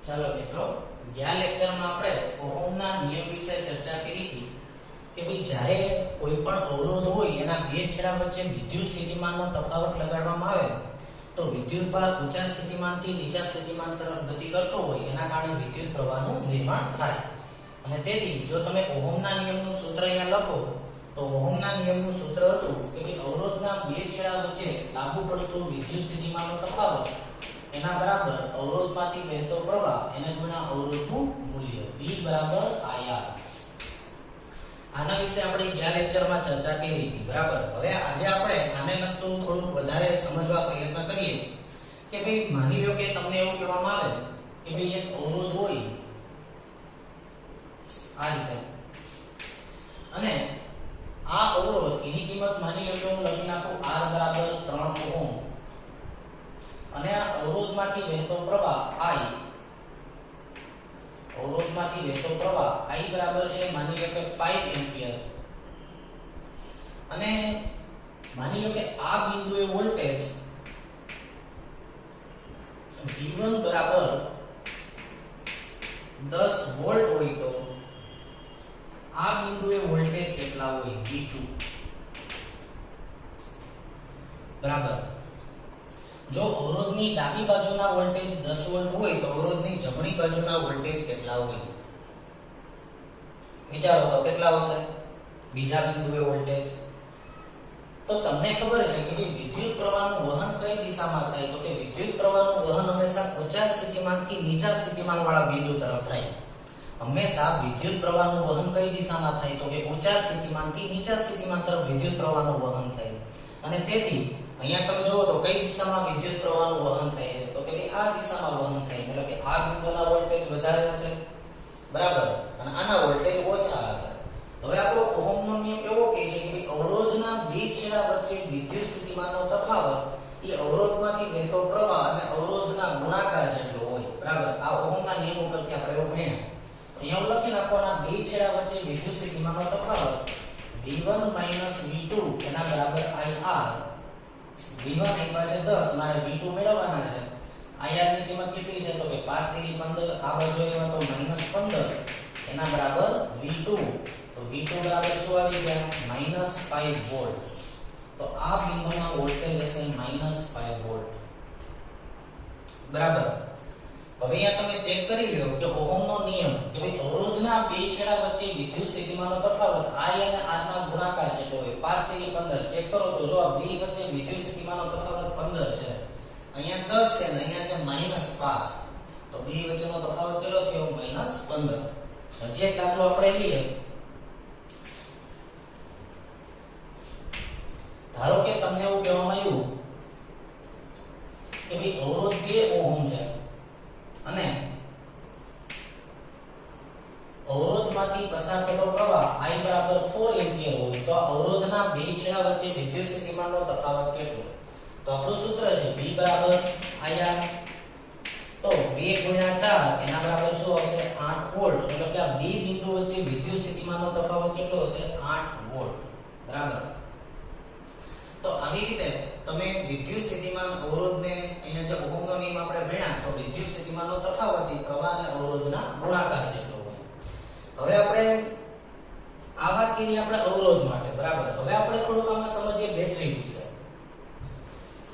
ચાલો મિત્રો, ગયા લેક્ચરમાં આપણે ઓહમના નિયમ વિશે ચર્ચા કરી હતી કે ભાઈ જ્યારે કોઈ પણ અવરોધ હોય એના બે છેડા વચ્ચે વિદ્યુત સ્થિતિમાનનો તફાવત લગાડવામાં આવે તો વિદ્યુત ભાગ ઊંચા સ્થિતિમાનથી નીચા સ્થિતિમાન તરફ ગતિ કરતો હોય એના કારણે વિદ્યુત પ્રવાહનું નિર્માણ થાય. અને તેથી જો તમે ઓહમના નિયમનું સૂત્ર અહીંયા લખો તો ઓહમના નિયમનું સૂત્ર હતું કે ભાઈ અવરોધના બે છેડા વચ્ચે લાગુ પડતો વિદ્યુત સ્થિતિમાનનો તફાવત એના બરાબર અવરોધમાંથી વહેતો પ્રવાહ એને ગુણ્યા અવરોધનું મૂલ્ય V બરાબર IR. આના વિશે આપણે ગયા લેક્ચરમાં ચર્ચા કરી હતી, બરાબર. હવે આજે આપણે આને લગતું થોડુંક વધારે સમજવા પ્રયત્ન કરીએ કે ભાઈ માની લો કે તમને એવું કહેવામાં આવે કે ભાઈ એક અવરોધ હોય આ રીતે અને આ અવરોધ એની કિંમત માની લો કે હું લખી નાખું R બરાબર 3 ઓહમ અને આ અવરોધમાંથી વહેતો પ્રવાહ I, અવરોધમાંથી વહેતો પ્રવાહ I બરાબર છે માની લો કે 5 એમ્પિયર અને માની લો કે આ બિંદુએ વોલ્ટેજ V1 બરાબર 10 વોલ્ટ હોય તો આ બિંદુએ વોલ્ટેજ કેટલા હોય V2 બરાબર. જો અવરોધની ડાબી બાજુના વોલ્ટેજ 10 વોલ્ટ હોય તો અવરોધની જમણી બાજુના વોલ્ટેજ કેટલા હોય વિચારો તો કેટલા હશે બીજા બિંદુએ વોલ્ટેજ. તો તમને ખબર છે કે વિદ્યુત પ્રવાહનું વહન કઈ દિશામાં થાય તો કે વિદ્યુત પ્રવાહનું વહન હંમેશા ઊંચા સ્થિતિમાનથી નીચા સ્થિતિમાન વાળા બિંદુ તરફ થાય. હંમેશા વિદ્યુત પ્રવાહનું વહન કઈ દિશામાં થાય તો કે ઊંચા સ્થિતિમાનથી નીચા સ્થિતિમાન તરફ વિદ્યુત પ્રવાહનું વહન થાય. અને તેથી અહીંયા તમે જુઓ તો કઈ દિશામાં વિદ્યુત પ્રવાહનું વહન થાય છે તો કે આ દિશામાં વહન થાય, એટલે કે આ બિંદુના વોલ્ટેજ વધારે હશે, બરાબર, અને આના વોલ્ટેજ ઓછા હશે. હવે આપણો ઓહમનો નિયમ એવો કહે છે કે અવરોધના બે છેડા વચ્ચે વિદ્યુત સ્થિતિમાનનો તફાવત એ અવરોધમાંથી વહેતો પ્રવાહ અને અવરોધના ગુણાકાર જેટલો હોય, બરાબર. આ ઓહમના નિયમ ઉપરથી આપણે એવું ભણ્યા. અહીંયા લખી નાખવાના બે છેડા વચ્ચે વિદ્યુત સ્થિતિમાનનો તફાવત V1 V2 એના બરાબર IR. V1 એક પાસે 10, મારે V2 મેળવવાના છે. IR ની કિંમત કેટલી છે તો કે 5 તેરી 15, આ બાજુ એમાં તો -15 એના બરાબર V2. તો V2 બરાબર શું આવી ગયા -5 વોલ્ટ. તો આ બિંદુના વોલ્ટેજ હશે -5 વોલ્ટ, બરાબર. હવે અહીંયા તમે ચેક કરી લો કે ઓહમનો નિયમ કે ભાઈ અવરોધના બે છેડા વચ્ચે વિદ્યુત સ્થિતિમાનનો તફાવત I અને R ના ગુણાકાર જેટલો હોય 5 તેરી 15. ચેક કરો તો જો આ બે વચ્ચે વિદ્યુત સ્થિતિમાનનો તફાવત 15 છે, અહીંયા 10 છે અને અહીંયા છે -5. તો બે વચ્ચેનો તફાવત કેટલો થયો -15. હજી એક દાખલો આપણે લઈએ. ધારો કે તમને એવું કહેવામાં આવ્યું કે ભાઈ અવરોધ 2 ઓહમ છે અને અવરોધમાંથી પસાર થતો પ્રવાહ I બરાબર 4 એમ્પિયર હોય તો અવરોધના બે છેડા વચ્ચે વિદ્યુત સ્થિતિમાનનો તફાવત કેટલો? તો આપણું સૂત્ર છે V બરાબર IR. તો 2 ગુણ્યા 4 એના બરાબર શું આવશે 8 વોલ્ટ. એટલે કે આ બે બિંદુ વચ્ચે વિદ્યુત સ્થિતિમાનનો તફાવત કેટલો હશે 8 વોલ્ટ, બરાબર. તો આવી રીતે તમે વિદ્યુત સ્થિતિમાન અવરોધને અહીંયા જે ઓહમનો નિયમ આપણે ભણ્યા તો વિદ્યુત સ્થિતિમાનનો તફાવત એ પ્રવાહ અને અવરોધના ગુણાકાર જેટલો હોય. હવે આપણે આ વાત કરી આપણે અવરોધ માટે, બરાબર. હવે આપણે થોડુંક આમાં સમજીએ બેટરી વિશે.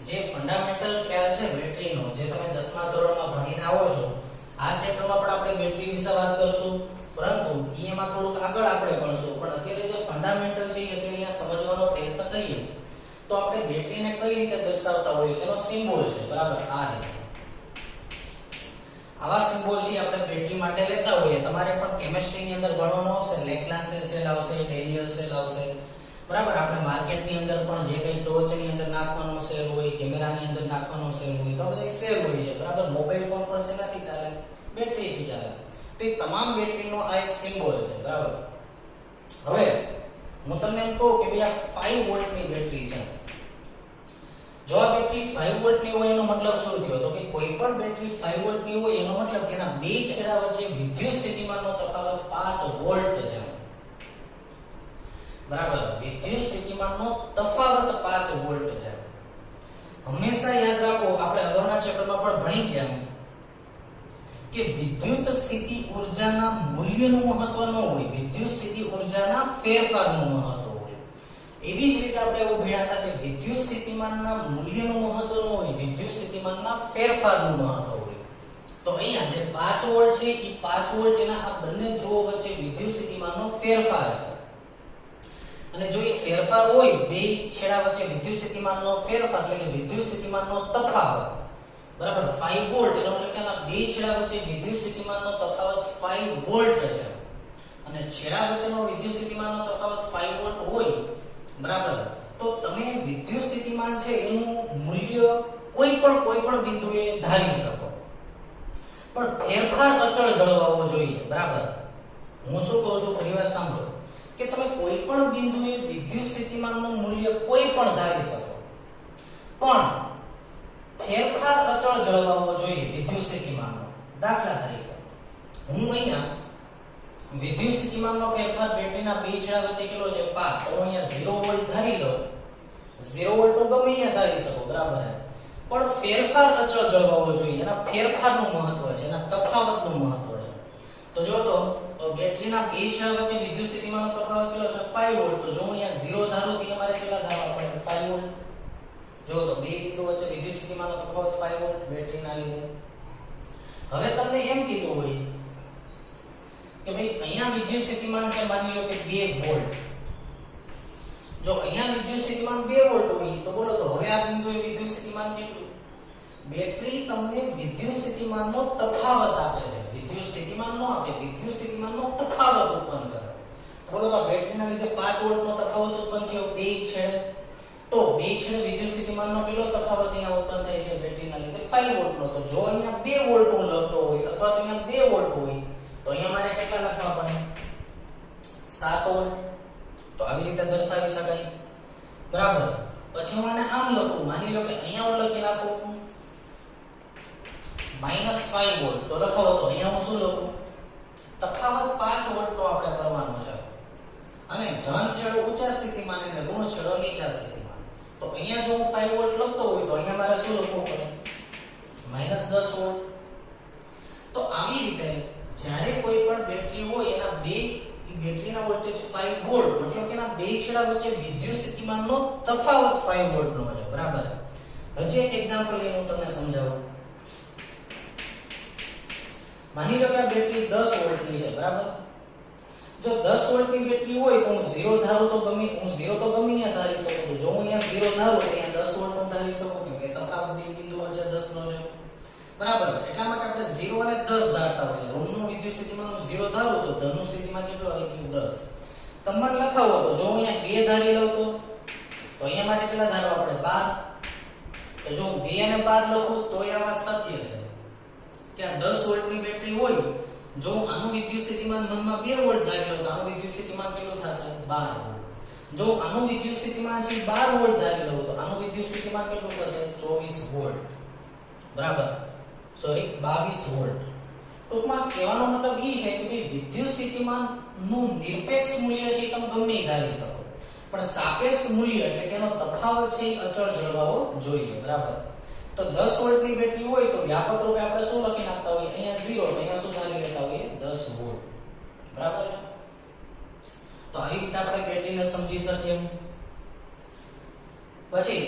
જે ફંડામેન્ટલ ખ્યાલ છે બેટરીનો, જે તમે 10મા ધોરણમાં ભણીને આવો છો, આ ચેપ્ટરમાં પણ આપણે બેટરી વિશે વાત કરશું, પરંતુ એમાં થોડુંક આગળ આપણે ભણશું. પણ અત્યારે જે ફંડામેન્ટલ છે એ અત્યારે અહીંયા સમજવાનો પ્રયત્ન કરીએ તો આપણે બેટરીને કઈ રીતે દર્શાવતા હોઈએ તેનો સિમ્બોલ છે, બરાબર. આ રીતે આવા સિમ્બોલ છે આપણે બેટરી માટે લેતા હોઈએ. તમારે પણ કેમિસ્ટ્રીની અંદર ભણવાનું આવશે, લેગ્રાન્જ સેલ આવશે, ડેનિયલ સેલ આવશે, બરાબર. આપણે માર્કેટની અંદર પણ જે કઈ ટોર્ચની અંદર નાખવાનો સેલ હોય, કેમેરાની અંદર નાખવાનો સેલ હોય, તો બધા સેલ હોય છે, બરાબર. મોબાઈલ ફોન પર શેનાથી ચાલે? બેટરીથી ચાલે. તો એ તમામ બેટરીનો આ એક સિમ્બોલ છે, બરાબર. હવે હું તમને એમ કહું કે ભાઈ આ 5 વોલ્ટની બેટરી છે. જો આ બેટરી 5 વોલ્ટની હોય એનો મતલબ શું થયો તો કે કોઈ પણ બેટરી 5 વોલ્ટની હોય એનો મતલબ કે એના બે છેડા વચ્ચે વિદ્યુત સ્થિતિમાનનો તફાવત 5 વોલ્ટ છે, બરાબર. વિદ્યુત સ્થિતિમાનનો તફાવત 5 વોલ્ટ છે. હંમેશા યાદ રાખો, આપણે અગાઉના ચેપ્ટરમાં પણ ભણી ગયા કે વિદ્યુત સ્થિતિ ઊર્જાના મૂલ્યનું મહત્વ ન હોય, વિદ્યુત સ્થિતિ ઊર્જાના ફેરફારનું મહત્વ હોય. એવી જ રીતે આપણે એવું ભણ્યા હતા કે વિદ્યુત સ્થિતિમાનના મૂલ્યનું મહત્વ ન હોય, વિદ્યુત સ્થિતિમાનના ફેરફારનું મહત્વ હોય. તો અહીંયા જે 5 વોલ્ટ છે એ 5 વોલ્ટ એના આ બંને ધ્રુવો વચ્ચે વિદ્યુત સ્થિતિમાનનો ફેરફાર છે. અને જો એ ફેરફાર હોય, બે છેડા વચ્ચે વિદ્યુત સ્થિતિમાનનો ફેરફાર એટલે કે વિદ્યુત સ્થિતિમાનનો તફાવત, બરાબર 5 વોલ્ટ, એનો મતલબ કે આ બે છેડા વચ્ચે વિદ્યુત સ્થિતિમાનનો તફાવત 5 વોલ્ટ છે. અને છેડા વચ્ચેનો વિદ્યુત સ્થિતિમાનનો તફાવત 5 વોલ્ટ હોય, બરાબર, તો તમે વિદ્યુત સ્થિતિમાન છે એનું મૂલ્ય કોઈ પણ બિંદુએ ધારી શકો, પણ ફેરફાર અચળ જળવાવો જોઈએ, બરાબર. હું શું કહું છું ફરીવાર સાંભળો કે તમે કોઈ પણ બિંદુએ વિદ્યુત સ્થિતિમાનનું મૂલ્ય કોઈ પણ ધારી શકો, પણ ફેરફાર અચળ જળવાવો જોઈએ વિદ્યુત સ્થિતિમાનનો. દાખલા તરીકે હું અહીંયા વિદ્યુત સ્થિતિમાનનો ફેરફાર બેટરીના બે છેડા વચ્ચે કેટલો છે 5, તો અહીંયા 0 વોલ્ટ ધારી લો. 0 વોલ્ટ તો ગમે ત્યાં ધારી શકો, બરાબર, પણ ફેરફાર અચળ જળવાવો જોઈએ. એના ફેરફારનું મહત્વ છે, એના તફાવતનું મહત્વ છે. તો જો તો બેટરીના બે છેડા વચ્ચે વિદ્યુત સ્થિતિમાનનો તફાવત કેટલો છે 5 વોલ્ટ. તો જો હું અહીંયા 0 ધારું તો અમારે કેટલા ધારવા પડે 5 વોલ્ટ. જો તો બે બિંદુ વચ્ચે વિદ્યુત સ્થિતિમાનનો તફાવત 5 વોલ્ટ બેટરીના લીધે. હવે તમને એમ કીધું હોય કે ભાઈ અહીંયા વિદ્યુત સ્થિતિમાન છે માની લો કે 2 વોલ્ટ. જો અહીંયા વિદ્યુત સ્થિતિમાન 2 વોલ્ટ હોય તો બોલો તો હવે આ બિંદુએ વિદ્યુત સ્થિતિમાન કેટલું? બેટરી તમને વિદ્યુત સ્થિતિમાનનો તફાવત આપે છે, વિદ્યુત સ્થિતિમાન નો આપે, વિદ્યુત સ્થિતિમાનનો તફાવત ઉત્પન્ન કરે. બોલો તો બેટરીના લીધે 5 વોલ્ટનો તફાવત ઉત્પન્ન થયો બે છેડે. તો બે છેડે વિદ્યુત સ્થિતિમાનનો કેટલો તફાવત અહીંયા ઉત્પન્ન થાય છે બેટરીના લીધે 5 વોલ્ટનો. તો જો અહીંયા 2 વોલ્ટ હું લખતો હોય અથવા તો અહીંયા 2 વોલ્ટ હોય તો અહીંયા મારે કેટલા લખવા પડે 7 વોલ્ટ. તો આવી રીતે દર્શાવી શકાય, બરાબર. પછી હું આને આમ લખું, માની લો કે અહીંયા હું લખી નાખું -5 વોલ્ટ. તો લખાવો તો અહીંયા હું શું લખું? તફાવત 5 વોલ્ટનો આપણે કરવાનો છે અને ધન છેડો ઊંચા સ્થિતિમાન અને ઋણ છેડો નીચા સ્થિતિમાન. તો અહીંયા જો હું 5 વોલ્ટ લખતો હોય તો અહીંયા મારે શું લખવું પડે? -10 વોલ્ટ. તો આવી રીતે જ્યારે કોઈ પણ બેટરી હોય એના બેટરીના વોલ્ટેજ 5 વોલ્ટ, મતલબ કે એના બે છેડા વચ્ચે વિદ્યુત સ્થિતિમાનનો તફાવત 5 વોલ્ટનો છે, બરાબર. હજી એક એક્ઝામ્પલ લઈને હું તમને સમજાવું. માની લો કે આ બેટરી 10 વોલ્ટની છે, બરાબર. જો 10 વોલ્ટની બેટરી હોય તો હું 0 ધારું તો ગમે ત્યાં ધારી શકું. જો હું અહીંયા 0 ધારું તો અહીંયા 10 વોલ્ટ હું ધારી શકું કે તફાવત બે બિંદુ વચ્ચે 10 નો છે, બરાબર. એટલા માટે આપણે 0 અને 10 ધારતા હોઈએ. ઋણનું વિદ્યુત સ્થિતિમાન 0 ધારું તો ધનનું સ્થિતિમાન કેટલું આવે કે 10. તમને લખાવો તો જો હું અહીંયા 2 ધારી લઉં તો અહીંયા મારે કેટલા ધારવા પડે 12. તો જો હું 2 અને 12 લખું તો એ વાત સત્ય છે કે આ 10 વોલ્ટની બેટરી હોય, જો હું આનું વિદ્યુત સ્થિતિમાન ધનમાં 2 વોલ્ટ ધારી લઉં તો આનું વિદ્યુત સ્થિતિમાન કેટલું થશે 12 વોલ્ટ. જો આનું વિદ્યુત સ્થિતિમાન છે 12 વોલ્ટ ધારી લઉં તો આનું વિદ્યુત સ્થિતિમાન કેટલું થશે 24 વોલ્ટ, બરાબર. Sorry 22 volt. ટૂંકમાં કહેવાનો મતલબ એ છે કે ભાઈ વિદ્યુત સ્થિતિમાન નું નિરપેક્ષ મૂલ્ય છે તમે ગમે તે ધારી શકો, પણ સાપેક્ષ મૂલ્ય એટલે કે એનો તફાવત છે એ અચળ જળવાવો જોઈએ, બરાબર. તો 10 વોલ્ટની બેટરી હોય તો વ્યાપક રૂપે આપણે શું લખી નાખતા હોઈએ અહીંયા 0 તો અહીંયા શું ધારી લેતા હોઈએ 10 વોલ્ટ, બરાબર. તો આવી રીતે આપણે બેટરીને સમજી શકીએ. પછી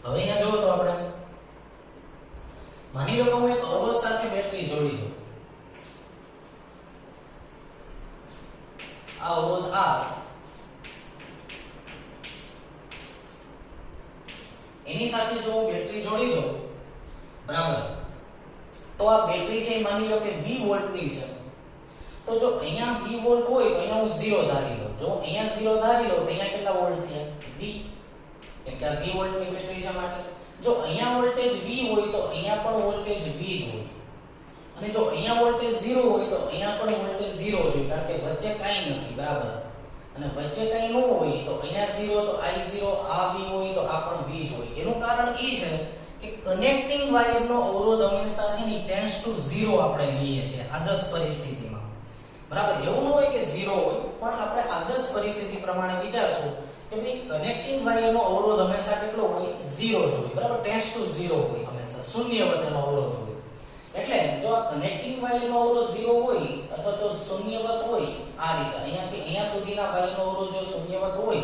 હવે અહીંયા જોવો તો આપણે માની લો કે હું એક અવરોધ સાથે બેટરી જોડી દઉં. આ અવરોધ R એની સાથે જો હું બેટરી જોડી દઉં, બરાબર, તો આ બેટરી છે માની લો કે 20 વોલ્ટની છે. તો જો અહીંયા 20 વોલ્ટ હોય તો અહીંયા હું 0 ધારી લઉં. જો અહીંયા 0 ધારી લઉં તો અહીંયા કેટલા વોલ્ટ થયા 20, કેમ કે આ 20 વોલ્ટની બેટરી છે માટે. જો અહીંયા વોલ્ટેજ 20 હોય તો અહીંયા પણ વોલ્ટેજ 20 જ હોય, અને જો અહીંયા વોલ્ટેજ 0 હોય તો અહીંયા પણ વોલ્ટેજ 0 જ હોય, કારણ કે વચ્ચે કાંઈ નથી, બરાબર. અને વચ્ચે કાંઈ ન હોય તો અહીંયા 0 તો I0, આ V હોય તો આ પણ V જ હોય. એનું કારણ એ છે કે કનેક્ટિંગ વાયરનો અવરોધ હંમેશા છે ને ટેન્ડ્સ ટુ 0 આપણે લઈએ છીએ આદર્શ પરિસ્થિતિમાં, બરાબર. એવું ન હોય કે 0 હોય, પણ આપણે આદર્શ પરિસ્થિતિ પ્રમાણે વિચારશું કે કે ભાઈ કનેક્ટિંગ વાયરનો અવરોધ હંમેશા કેટલો હોય 0 જ હોય બરાબર ટેન્ડ્સ ટુ 0 હોય હંમેશા શૂન્યવત એનો અવરોધ હોય એટલે જો આ કનેક્ટિંગ વાયરનો અવરોધ 0 હોય અથવા તો શૂન્યવત હોય આ રીતે અહીંયાથી અહીંયા સુધીના વાયરનો અવરોધ જો શૂન્યવત હોય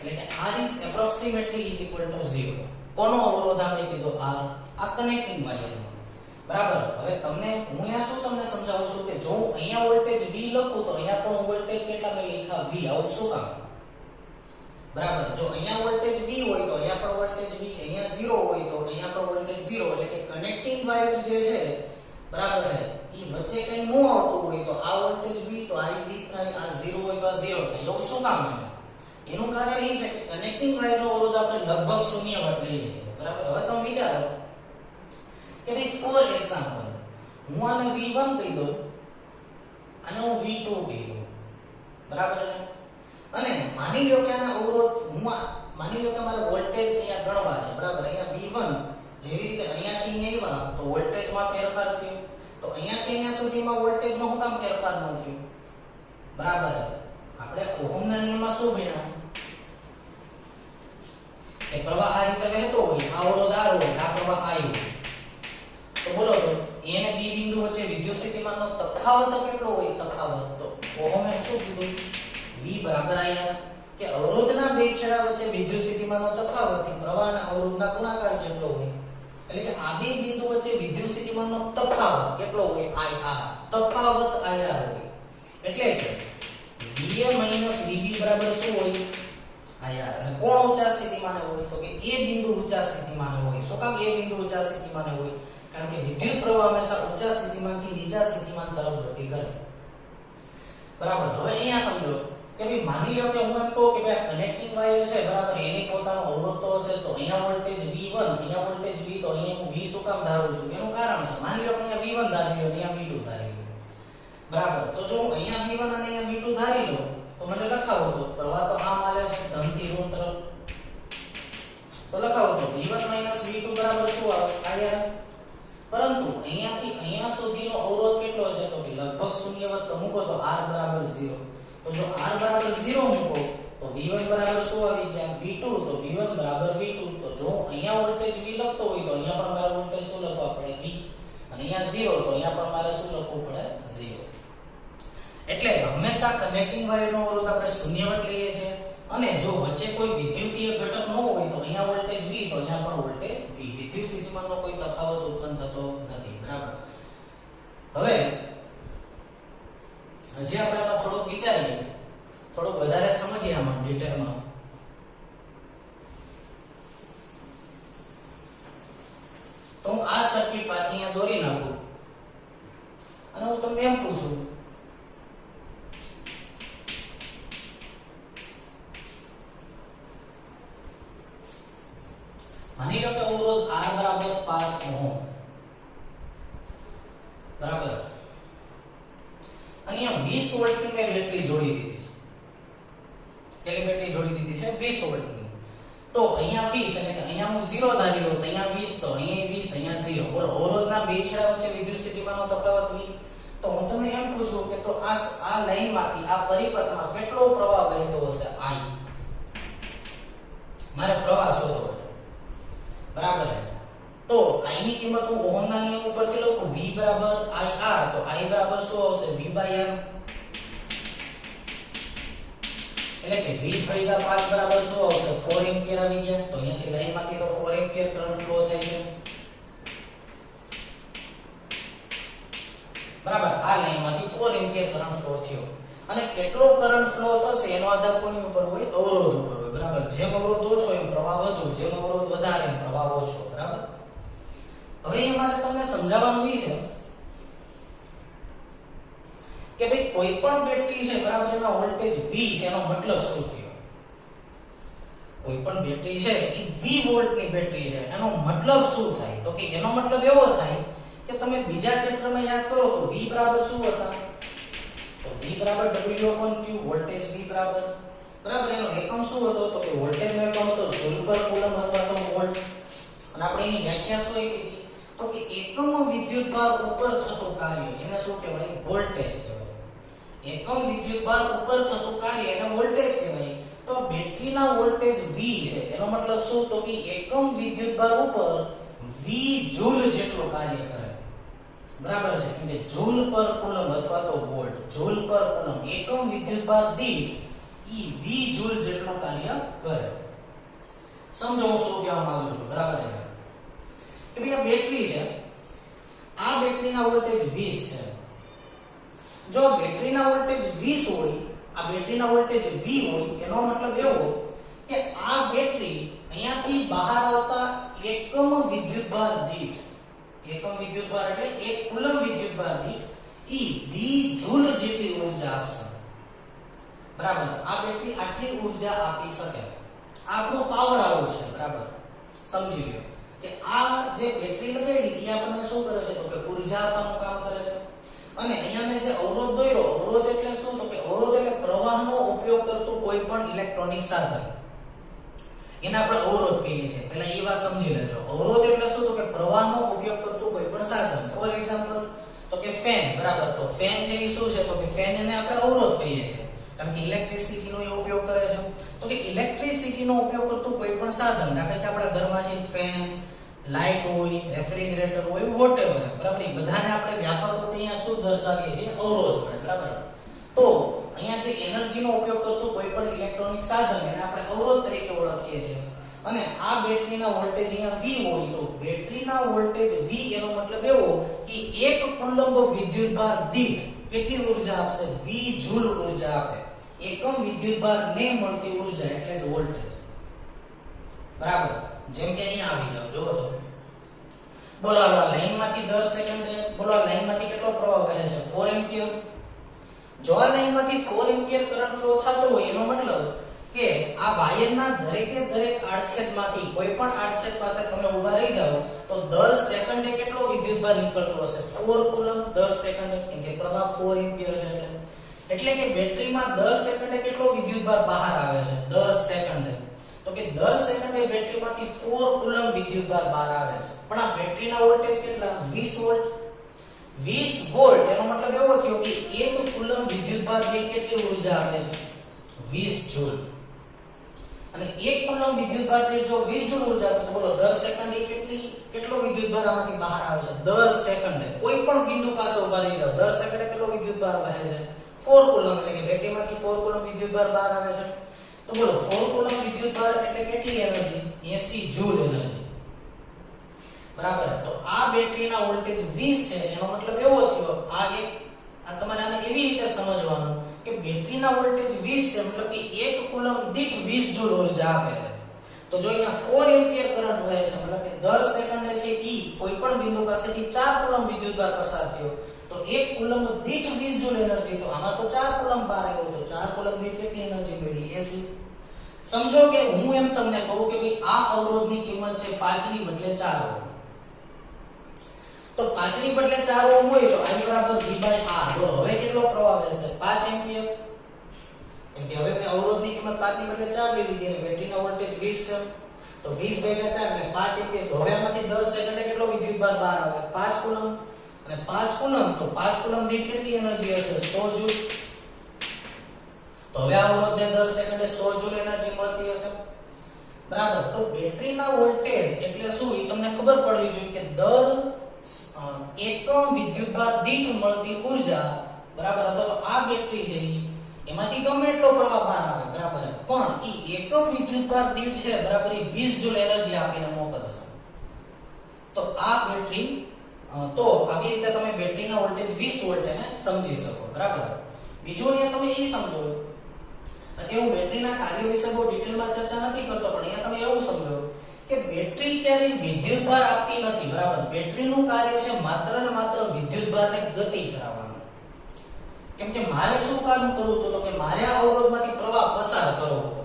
એટલે કે r is approximately is equal to 0 કોનો અવરોધ આપણે કીધો r આ કનેક્ટિંગ વાયરનો બરાબર હવે તમને હું અહીંયા શું તમને સમજાવું છું કે જો હું અહીંયા વોલ્ટેજ V લખું તો અહીંયા પણ વોલ્ટેજ કેટલા મેં લખ્યા V આવું શું કામ બરાબર જો અહીંયા વોલ્ટેજ V હોય તો અહીંયા પણ વોલ્ટેજ V અહીંયા 0 હોય તો અહીંયા પણ વોલ્ટેજ 0 એટલે કે કનેક્ટિંગ વાયર જે છે બરાબર છે ઈ વચ્ચે કંઈ ન આવતું હોય તો આ વોલ્ટેજ V તો આ V થાય આ 0 હોય તો આ 0 થાય એવું શું કામ એનું કારણ એ છે કે કનેક્ટિંગ વાયરનો અવરોધ આપણે લગભગ શૂન્યવત લઈએ છીએ બરાબર હવે તમે વિચારો કે ભાઈ ફોર એક્ઝામ્પલ હું આને V1 કહી દઉં અને હું V2 કહી દઉં બરાબર છે અને માની લો કે આના અવરોધ માની લો કે મારે વોલ્ટેજ અહીંયા ગણવા છે બરાબર અહીંયા V1 જેવી રીતે અહીંયાથી અહીંયા આવ્યા તો વોલ્ટેજમાં ફેરફાર થયો તો અહીંયાથી અહીંયા સુધીમાં વોલ્ટેજમાં શું કામ ફેરફાર ન થયો બરાબર આપણે ઓહમના નિયમમાં શું ભણ્યા કે પ્રવાહ આ રીતે વહેતો હોય આ અવરોધ R હોય આ પ્રવાહ I હોય તો બોલો તો A અને B બિંદુ વચ્ચે વિદ્યુત સ્થિતિમાનનો તફાવત કેટલો હોય તફાવત તો ઓહમે શું કીધું V બરાબર IR કે અવરોધના બે છેડા વચ્ચે વિદ્યુત સ્થિતિમાનનો તફાવત એ પ્રવાહના અવરોધના ગુણાકાર જેટલો હોય એટલે કે આ બે બિંદુ વચ્ચે વિદ્યુત સ્થિતિમાનનો તફાવત કેટલો હોય IR તફાવત IR હોય એટલે કે VA VB બરાબર શું હોય IR અને કોણ ઊંચા સ્થિતિમાને હોય તો કે A બિંદુ ઊંચા સ્થિતિમાને હોય શું કામ A બિંદુ ઊંચા સ્થિતિમાને હોય કારણ કે વિદ્યુત પ્રવાહ હંમેશા ઊંચા સ્થિતિમાનથી નીચા સ્થિતિમાન તરફ ગતિ કરે બરાબર હવે અહીંયા સમજો કે ભાઈ માની લો કે હું એમ કહું કે ભાઈ કનેક્ટિંગ વાયર છે બરાબર એની પોતાનો અવરોધ તો હશે તો અહીંયા વોલ્ટેજ V1 અહીંયા વોલ્ટેજ V તો અહીંયા હું V શું કામ ધારું છું એનું કારણ છે માની લો કે અહીંયા V1 ધારી લો અહીંયા V2 ધારી લો બરાબર તો જો હું અહીંયા V1 અને અહીંયા V2 ધારી લો તો મને લખાવો તો પ્રવાહ તો આમ આલે છે ધનથી ઋણ તરફ તો લખાવો તો V1 V2 બરાબર શું આવે IR પરંતુ અહીંયાથી અહીંયા સુધીનો અવરોધ કેટલો છે તો કે લગભગ શૂન્યવત તો મૂકો તો R બરાબર 0 તો જો R બરાબર 0 મૂકો તો V1 બરાબર શું આવી ગયા V2 તો V1 બરાબર V2 તો જો અહીંયા વોલ્ટેજ V લખતો હોય તો અહીંયા પણ મારે વોલ્ટેજ શું લખવા પડે V અને અહીંયા 0 તો અહીંયા પણ મારે શું લખવું પડે 0 એટલે હંમેશા કનેક્ટિંગ વાયરનો અવરોધ આપણે શૂન્યવત લઈએ છીએ અને જો વચ્ચે કોઈ વિદ્યુતીય ઘટક ન હોય તો અહીંયા વોલ્ટેજ V તો અહીંયા પણ વોલ્ટેજ V વિદ્યુત સ્થિતિમાનનો કોઈ તફાવત ઉત્પન્ન થતો નથી બરાબર હવે હજી આપણે આમાં થોડુંક વિચારીએ થોડુંક વધારે સમજીએ આમાં ડિટેલમાં તો હું આ સર્કિટ પાછી અહીંયા દોરી નાખું અને હું તમને એમ પૂછું માની લો કે અવરોધ R બરાબર 5 ઓહમ બરાબર અહીંયા 20 વોલ્ટની મેં બેટરી જોડી દીધી છે કેટલી બેટરી જોડી દીધી છે 20 વોલ્ટની તો અહીંયા 20 એટલે કે અહીંયા હું 0 ધારી લઉં તો અહીંયા 20 તો અહીંયા 20 અહીંયા 0 બોલો અવરોધના બે છેડા વચ્ચે વિદ્યુત સ્થિતિમાનનો તફાવત V તો હું તમને એમ પૂછું કે તો આ લાઈનમાંથી આ પરિપથમાં કેટલો પ્રવાહ વહેતો હશે I મારે પ્રવાહ શોધવો છે બરાબર તો I ની કિંમત હું ઓહમના નિયમ ઉપરથી લખું V બરાબર IR તો I બરાબર શું આવશે V/R એટલે કે 20 / 5 બરાબર શું આવશે 4 એમ્પિયર આવી ગયા તો અહીંયાથી લાઈનમાંથી તો 4 એમ્પિયર કરંટ ફ્લો થાય છે બરાબર આ લાઈનમાંથી 4 એમ્પિયર કરંટ ફ્લો થયો અને કેટલો કરંટ ફ્લો થશે એનો આધાર કોની ઉપર હોય અવરોધ ઉપર હોય બરાબર જેમ અવરોધ ઓછો એમ પ્રવાહ વધુ જેમ અવરોધ વધારે એમ પ્રવાહ ઓછો બરાબર હવે એ મારે તમને સમજાવવાનું એ છે કે ભાઈ કોઈ પણ બેટરી છે બરાબર એનો વોલ્ટેજ V છે એનો મતલબ શું થયો કોઈ પણ બેટરી છે એ 20 વોલ્ટની બેટરી છે એનો મતલબ શું થાય તો કે એનો મતલબ એવો થાય કે તમે બીજા ચેપ્ટરમાં યાદ કરો તો V બરાબર શું હતા તો V બરાબર W/Q વોલ્ટેજ V બરાબર એનો એકમ શું હતો તો કે વોલ્ટેજનો એકમ હતો જૂલ પર કુલમ અથવા તો વોલ્ટ અને આપણે એની વ્યાખ્યા શું આપી હતી તો કે એકમ વિદ્યુતભાર ઉપર થતું કાર્ય એને શું કહેવાય વોલ્ટેજ કહેવાય એકમ વિદ્યુતભાર ઉપર થતું કાર્ય એને વોલ્ટેજ કહેવાય તો બેટરીના વોલ્ટેજ V છે એનો મતલબ શું તો કે એકમ વિદ્યુતભાર ઉપર V જૂલ જેટલું કાર્ય કરે બરાબર છે કેમ કે જૂલ પર કુલમ અથવા તો વોલ્ટ જૂલ પર કુલમ એકમ વિદ્યુતભાર દીઠ ઈ V જૂલ જેટલું કાર્ય કરે સમજો હું શું કહેવા માંગુ છું બરાબર છે કે ભાઈ આ બેટરી છે આ બેટરીના વોલ્ટેજ 20 છે જો બેટરીના વોલ્ટેજ 20 હોય આ બેટરીના વોલ્ટેજ V હોય એનો મતલબ એવો કે આ બેટરી અહીંયાથી બહાર આવતા એકમ વિદ્યુતભાર દીઠ એકમ વિદ્યુતભાર એટલે 1 કુલમ વિદ્યુતભાર દીઠ ઈ V જૂલ જેટલી ઊર્જા આપશે બરાબર આ બેટરી આટલી ઊર્જા આપી શકે આપણો પાવર હાઉસ છે બરાબર સમજી લો કે આ જે બેટરી લગાડી એ આપણને શું કરે છે તો કે ઊર્જા આપવાનું કામ કરે છે અને અહીંયા મેં જે અવરોધ દોર્યો અવરોધ એટલે શું તો કે અવરોધ એટલે પ્રવાહનો ઉપયોગ કરતું કોઈ પણ ઇલેક્ટ્રોનિક સાધન એને આપણે અવરોધ કહીએ છીએ પહેલા એ વાત સમજી લેજો અવરોધ એટલે શું તો કે પ્રવાહનો ઉપયોગ કરતું કોઈ પણ સાધન ફોર એક્ઝામ્પલ તો કે ફેન બરાબર તો ફેન છે એ શું છે તો કે ફેન એને આપણે અવરોધ કહીએ છીએ કારણ કે ઇલેક્ટ્રિસિટીનો એ ઉપયોગ કરે છે તો કે ઇલેક્ટ્રિસિટીનો ઉપયોગ કરતું કોઈ પણ સાધન દાખલા કે આપણા ઘરમાં છે ફેન લાઈટ હોય રેફ્રિજરેટર હોય વોટેવર બરાબર એ બધાને આપણે વ્યાપક રૂપે અહીંયા શું દર્શાવીએ છીએ અવરોધ બરાબર તો અહીંયા જે એનર્જીનો ઉપયોગ કરતું કોઈ પણ ઇલેક્ટ્રોનિક સાધન એને આપણે અવરોધ તરીકે ઓળખીએ છીએ અને આ બેટરીના વોલ્ટેજ અહીંયા V હોય તો બેટરીના વોલ્ટેજ V એનો મતલબ એવો કે 1 કુલંબ વિદ્યુતભાર દીઠ કેટલી ઊર્જા આપશે V જૂલ ઊર્જા આપે એકમ વિદ્યુતભાર ને મળતી ઊર્જા એટલે જ વોલ્ટેજ બરાબર જેમ કે અહીંયા આવી જાવ જો તો બોલો આ લાઈનમાંથી દર સેકન્ડે બોલો આ લાઈનમાંથી કેટલો પ્રવાહ વહે છે 4 એમ્પિયર જો આ લાઈનમાંથી 4 એમ્પિયર કરંટ ફ્લો થતો હોય એનો મતલબ કે આ વાયરના દરેકે દરેક આડછેદમાંથી કોઈ પણ આડછેદ પાસે તમે ઊભા રહી જાઓ તો દર સેકન્ડે કેટલો વિદ્યુતભાર નીકળતો હશે 4 કુલમ દર સેકન્ડે કેમ કે પ્રવાહ 4 એમ્પિયર છે એટલે કે બેટરીમાં દર સેકન્ડે કેટલો વિદ્યુતભાર બહાર આવે છે દર સેકન્ડે તો કે દર સેકન્ડે બેટરીમાંથી 4 કુલમ વિદ્યુતભાર બહાર આવે છે પણ આ બેટરીના વોલ્ટેજ કેટલા 20 વોલ્ટ 20 વોલ્ટ એનો મતલબ એવો થયો કે 1 કુલમ વિદ્યુતભાર દીઠ કેટલી ઊર્જા આપે છે 20 જૂલ અને 1 કુલમ વિદ્યુતભાર દીઠ જો 20 જૂલ ઊર્જા આપે તો બોલો દર સેકન્ડે કેટલો વિદ્યુતભાર આમાંથી બહાર આવે છે દર સેકન્ડે કોઈ પણ બિંદુ પાસે ઊભા રહી જાવ દર સેકન્ડે કેટલો વિદ્યુતભાર વહે છે 4 કુલમ એટલે કે બેટરીમાંથી 4 કુલમ વિદ્યુતભાર બહાર આવે છે તો બોલો 4 કુલમ વિદ્યુતભાર એટલે કેટલી એનર્જી 80 જૂલ એનર્જી બરાબર તો આ બેટરીના વોલ્ટેજ 20 છે એનો મતલબ એવો થયો આ તમારે આને એવી રીતે સમજવાનું કે બેટરીના વોલ્ટેજ 20 છે મતલબ કે 1 કુલમ દીઠ 20 જૂલ ઊર્જા આપે છે તો જો અહીંયા 4 એમ્પિયર કરંટ વહે છે મતલબ કે દર સેકન્ડે છે ઈ કોઈ પણ બિંદુ પાસેથી 4 કુલમ વિદ્યુતભાર પસાર થયો તો 1 કુલમ દીઠ 20 જૂલ એનર્જી તો આમાં તો 4 કુલમ બહાર આવ્યો તો 4 કુલમ દીઠ કેટલી એનર્જી મળી 80 સમજો કે હું એમ તમને કહું કે ભાઈ આ અવરોધની કિંમત છે 5 ની બદલે 4 ઓહમ તો 5 ની બદલે 4 ઓહમ હોય તો I બરાબર V/R તો હવે કેટલો પ્રવાહ વહેશે 5 એમ્પિયર કેમ કે હવે મેં અવરોધની કિંમત 5 ની બદલે 4 લઈ લીધી અને બેટરીનો વોલ્ટેજ 20 છે તો 20/4 એટલે 5 એમ્પિયર તો હવે આમાંથી 10 સેકન્ડે કેટલો વિદ્યુતભાર બહાર આવે 5 કુલમ અને 5 કુલમ તો 5 કુલમ દીઠ કેટલી એનર્જી હશે 100 જૂલ તો હવે આ અવરોધને દર સેકન્ડે 100 જૂલ એનર્જી મળતી હશે બરાબર તો બેટરીના વોલ્ટેજ એટલે શું એ તમને ખબર પડવી જોઈએ કે દર એકમ વિદ્યુતભાર દીઠ મળતી ઊર્જા બરાબર તો આ બેટરી છે એમાંથી ગમે એટલો પ્રવાહ બહાર આવે બરાબર પણ ઈ એકમ વિદ્યુતભાર દીઠ છે બરાબર એ 20 જૂલ એનર્જી આપીને મોકલશે તો આ બેટરી તો આવી રીતે તમે બેટરીના વોલ્ટેજ 20 વોલ્ટ એને સમજી શકો બરાબર બીજું અહીંયા તમે એ સમજો અત્યારે હું બેટરીના કાર્ય વિશે બહુ ડિટેલમાં ચર્ચા નથી કરતો પણ અહીંયા તમે એવું સમજો કે બેટરી ક્યારેય વિદ્યુતભાર આપતી નથી બરાબર બેટરીનું કાર્ય છે માત્ર ને માત્ર વિદ્યુતભારને ગતિ કરાવવાનું કેમ કે મારે શું કામ કરવું હતું તો કે મારે આ અવરોધમાંથી પ્રવાહ પસાર કરવો હતો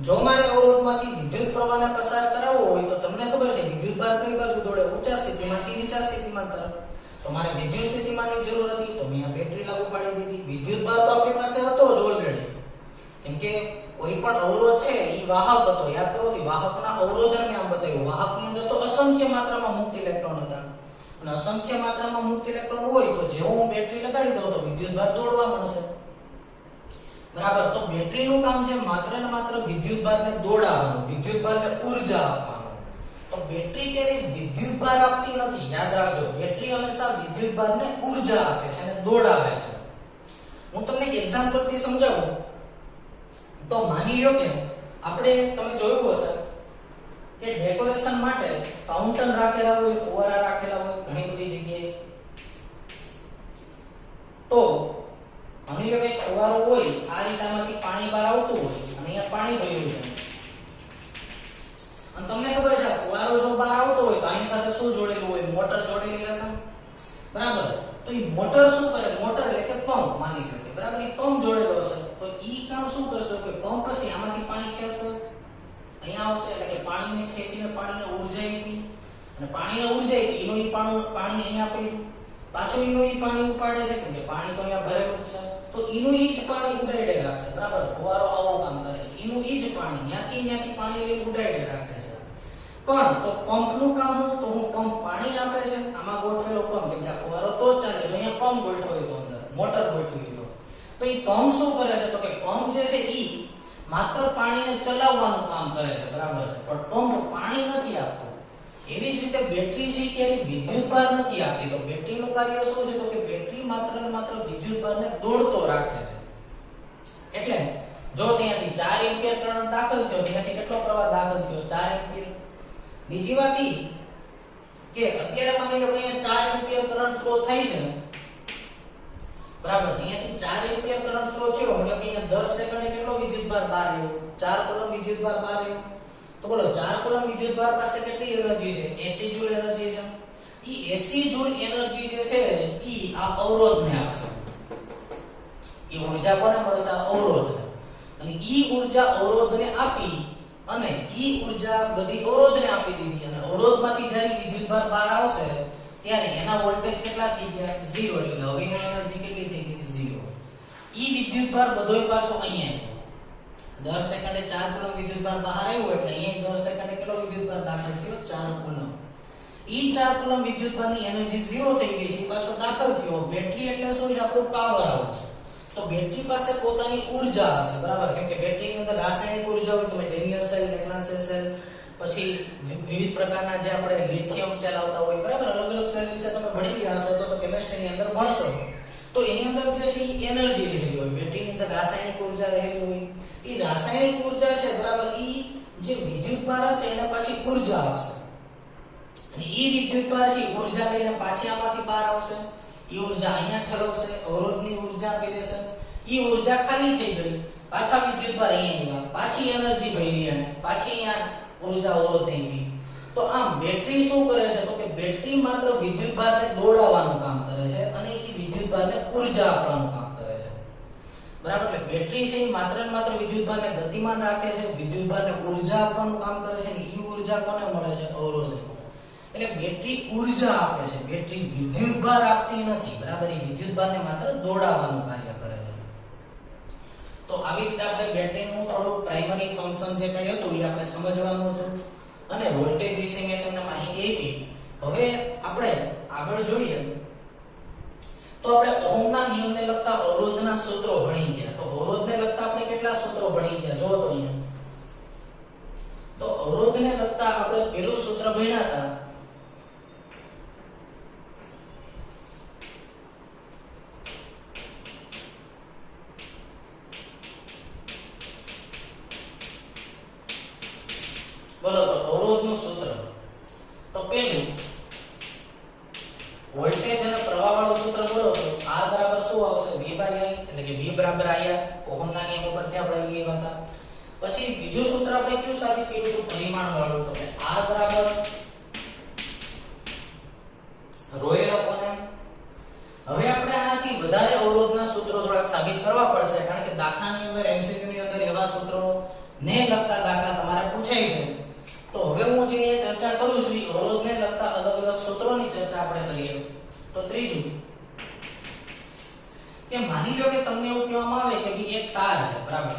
જો મારે અવરોધમાંથી વિદ્યુત પ્રવાહને પસાર કરાવવો હોય તો તમને ખબર છે વિદ્યુતભાર કઈ બાજુ દોડે ઊંચા સ્થિતિમાંથી નીચા સ્થિતિમાન તરફ તો મારે વિદ્યુત સ્થિતિમાનની જરૂર હતી તો મેં આ બેટરી લાગુ પાડી દીધી વિદ્યુતભાર તો આપણી પાસે હતો જ ઓલરેડી કેમ કે કોઈ પણ અવરોધ છે એ વાહક હતો યાદ કરો કે વાહકના અવરોધને આમ બતાવ્યું વાહકની અંદર તો અસંખ્ય માત્રામાં મુક્ત ઇલેક્ટ્રોન હતા અને અસંખ્ય માત્રામાં મુક્ત ઇલેક્ટ્રોન હોય તો જેવો હું બેટરી લગાડી દઉં તો વિદ્યુતભાર દોડવા મળશે બરાબર. તો બેટરીનું કામ છે માત્ર ને માત્ર વિદ્યુતભારને દોડાવવાનું, વિદ્યુતભારને ઊર્જા આપવાનું. તો બેટરી ક્યારેય વિદ્યુતભાર આપતી નથી, યાદ રાખજો. બેટરી હંમેશા વિદ્યુતભારને ઊર્જા આપે છે અને દોડાવે છે. હું તમને એક એક્ઝામ્પલ થી સમજાવું. તો માની લો કે આપણે તમે જોયું હશે કે ડેકોરેશન માટે ફાઉન્ટન રાખેલા હોય, ફુવારા રાખેલા હોય ઘણી બધી જગ્યાએ. તો માની લો કે ફુવારો હોય, આ રીતમાંથી પાણી બહાર આવતું હોય અને અહીંયા પાણી ભર્યું છે. અને તમને ખબર છે ફુવારો જો બહાર આવતો હોય તો આની સાથે શું જોડેલું હોય? મોટર જોડેલી હશે, બરાબર. તો એ મોટર શું કરે? મોટર એટલે કે પંપ માની લો, બરાબર. એ પંપ જોડેલો હશે તો ઈ કામ શું કરશે કે પંપ પછી આમાંથી પાણી ખેંચશે, અહીંયા આવશે એટલે કે પાણીને ખેંચીને પાણીને ઊર્જા આપી અને પાણીને ઊર્જા આપી એનું ઈ પાણી અહીંયા પડ્યું, પાછું એનું ઈ પાણી ઉપાડે છે કે પાણી તો અહીંયા ભરેલું છે તો એનું ઈ જ પાણી ઉડાડે રાખશે, બરાબર. ફુવારો આવું કામ કરે છે, એનું ઈ જ પાણી ત્યાંથી પાણી લઈને ઉડાડે રાખે છે. પણ તો પંપનું કામ શું? તો હું પંપ પાણી આપે છે, આમાં ગોઠવેલો પંપ કે આ ફુવારો તો જ ચાલે છે, અહીંયા પંપ ગોઠવ્યો તો અંદર મોટર ગોઠવી તો એ પંપ શું કરે છે? તો કે પંપ જે છે ઈ માત્ર પાણીને ચલાવવાનું કામ કરે છે, બરાબર. પણ પંપ પાણી નથી આપતો. એવી જ રીતે બેટરી છે ક્યારે વિદ્યુતભાર નથી આપતી. તો બેટરીનું કાર્ય શું છે? તો કે બેટરી માત્ર ને માત્ર વિદ્યુતભારને દોડતો રાખે છે. એટલે જો ત્યાંથી 4 એમ્પિયર કરંટ દાખલ થયો, ત્યાંથી કેટલો પ્રવાહ દાખલ થયો? 4 એમ્પિયર. બીજી વાત ઈ કે અત્યારે માની લો કે અહીંયા 4 એમ્પિયર કરંટ ફ્લો થાય છે, બરાબર. અહીંયાથી 4 એમ્પિયર કરંટ ફ્લો થયો એટલે કે અહીંયા 10 સેકન્ડે કેટલો વિદ્યુતભાર બહાર આવ્યો? 4 કુલમ વિદ્યુતભાર બહાર આવ્યો. તો બોલો 4 કુલમ વિદ્યુતભાર પાસે કેટલી એનર્જી છે? 80 જૂલ એનર્જી છે. ઈ 80 જૂલ એનર્જી જે છે ઈ આ અવરોધને આપશે. ઈ ઊર્જા કોને મળશે? અવરોધને. અને ઈ ઊર્જા અવરોધને આપી અને ઈ ઊર્જા બધી અવરોધને આપી દીધી અને અવરોધમાંથી જ્યારે વિદ્યુતભાર બહાર આવશે ત્યારે એના વોલ્ટેજ કેટલા થઈ ગયા? 0. એટલે હવેની એનર્જી કેટલી થઈ ગઈ? 0. ઈ વિદ્યુતભાર બધોય પાછો અહીંયા આવ્યો. 10 સેકન્ડે 4 કુલમ વિદ્યુતભાર બહાર આવ્યો એટલે અહીંયા 10 સેકન્ડે કેટલો વિદ્યુતભાર દાખલ થયો? 4 કુલમ. ઈ 4 કુલમ વિદ્યુતભારની એનર્જી 0 થઈ ગઈ છે, પાછો દાખલ થયો. બેટરી એટલે શું છે? આપણું પાવર હાઉસ. તો બેટરી પાસે પોતાની ઊર્જા હશે, બરાબર. કેમ કે બેટરીની અંદર રાસાયણિક ઊર્જા હોય, તમે ડેનિયલ સેલ, લેગ્રાન્જ સેલ, પછી વિવિધ પ્રકારના જે આપણે લિથિયમ સેલ આવતા હોય, બરાબર. અલગ અલગ સેલ વિશે તમે ભણી ગયા હશો તો કેમિસ્ટ્રીની અંદર ભણશો. તો એની અંદર જે છે એ એનર્જી રહેલી હોય, બેટરીની અંદર રાસાયણિક ઊર્જા રહેલી હોય. એ રાસાયણિક ઊર્જા છે, બરાબર. ઈ જે વિદ્યુતભાર હશે એને પાછી ઊર્જા આપશે અને ઈ વિદ્યુતભાર છે ઊર્જા લઈને પાછી આમાંથી બહાર આવશે. ઈ ઊર્જા અહીંયા ઠલવશે, અવરોધની ઊર્જા આપી દેશે. ઈ ઊર્જા ખાલી થઈ ગઈ, પાછા વિદ્યુતભાર અહીંયા આવ્યા, પાછી એનર્જી ભરી અને પાછી અહીંયા ઊર્જા અવરોધને આપી. તો આમ બેટરી શું કરે છે? તો કે બેટરી માત્ર વિદ્યુતભારને દોડાવવાનું કામ કરે છે અને ઈ વિદ્યુતભારને ઊર્જા આપવાનું કામ કરે છે, બરાબર. એટલે બેટરી છે એ માત્ર ને માત્ર વિદ્યુતભારને ગતિમાન રાખે છે, વિદ્યુતભારને ઊર્જા આપવાનું કામ કરે છે અને ઈ ઊર્જા કોને મળે છે? અવરોધને. એટલે બેટરી ઊર્જા આપે છે, બેટરી વિદ્યુતભાર આપતી નથી, બરાબર. એ વિદ્યુતભારને માત્ર દોડાવવાનું કાર્ય કરે છે. તો આવી રીતે આપણે બેટરીનું થોડું પ્રાઇમરી ફંક્શન જે કંઈ હતું એ આપણે સમજવાનું હતું અને વોલ્ટેજ વિશે મેં તમને માહિતી આપી. હવે આપણે આગળ જોઈએ તો આપણે ઓહમના નિયમને લગતા અવરોધના સૂત્રો ભણી ગયા. તો અવરોધને લગતા આપણે કેટલા સૂત્રો ભણી ગયા? જો તો અહીંયા તો અવરોધને લગતા આપણે પહેલું સૂત્ર ભણ્યા હતા. બોલો તો અવરોધનું સૂત્ર. તો પહેલું વોલ્ટેજ અને પ્રવાહ વાળું સૂત્ર બોલો તો R બરાબર શું આવશે? V I, એટલે કે V બરાબર IR. ઓહમના નિયમ ઉપરથી આપણે લીધા હતા. પછી બીજું સૂત્ર આપણે કયું સાબિત કર્યું હતું? પરિમાણ વાળું. તો કે R બરાબર ρ કોને. હવે આપણે આનાથી વધારે અવરોધના સૂત્રો થોડાક સાબિત કરવા પડશે, કારણ કે દાખલાની અંદર MCQ ની અંદર એવા સૂત્રો ને લગતા દાખલા તમારે પૂછાય છે. તો હવે હું જે ચર્ચા કરું છું એ અવરોધને લગતા અલગ અલગ સૂત્રોની ચર્ચા આપણે કરીએ. તો ત્રીજું કે માની લો કે તમને એવું કહેવામાં આવે કે ભઈ એક તાર છે, બરાબર,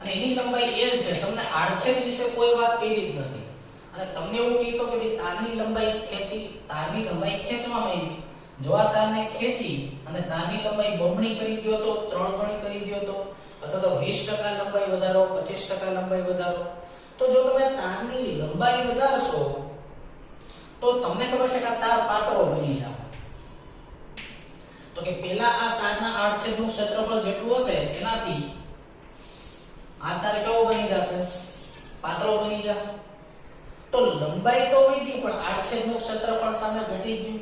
અને એની લંબાઈ L છે. તમને આડછેદ વિશે કોઈ વાત કરી જ નથી અને તમને એવું કીધું કે ભઈ તારની લંબાઈ ખેંચવામાં આવી જો આ તારને ખેંચી અને તારની લંબાઈ બમણી કરી દ્યો તો 3 ગણી કરી દ્યો તો અથવા તો 20% લંબાઈ વધારો 25% લંબાઈ વધારો તો જો તમે તારની લંબાઈ વધારશો તો તમને ખબર છે કે આ તાર પાતળો બની જાય તો કે પહેલા આ તારના આડછેદનું ક્ષેત્રફળ જેટલું હશે એનાથી આ તાર કેવો બની જશે પાતળો બની જાય તો લંબાઈ તો વધી પણ આડછેદનું ક્ષેત્રફળ સામે ઘટી ગયું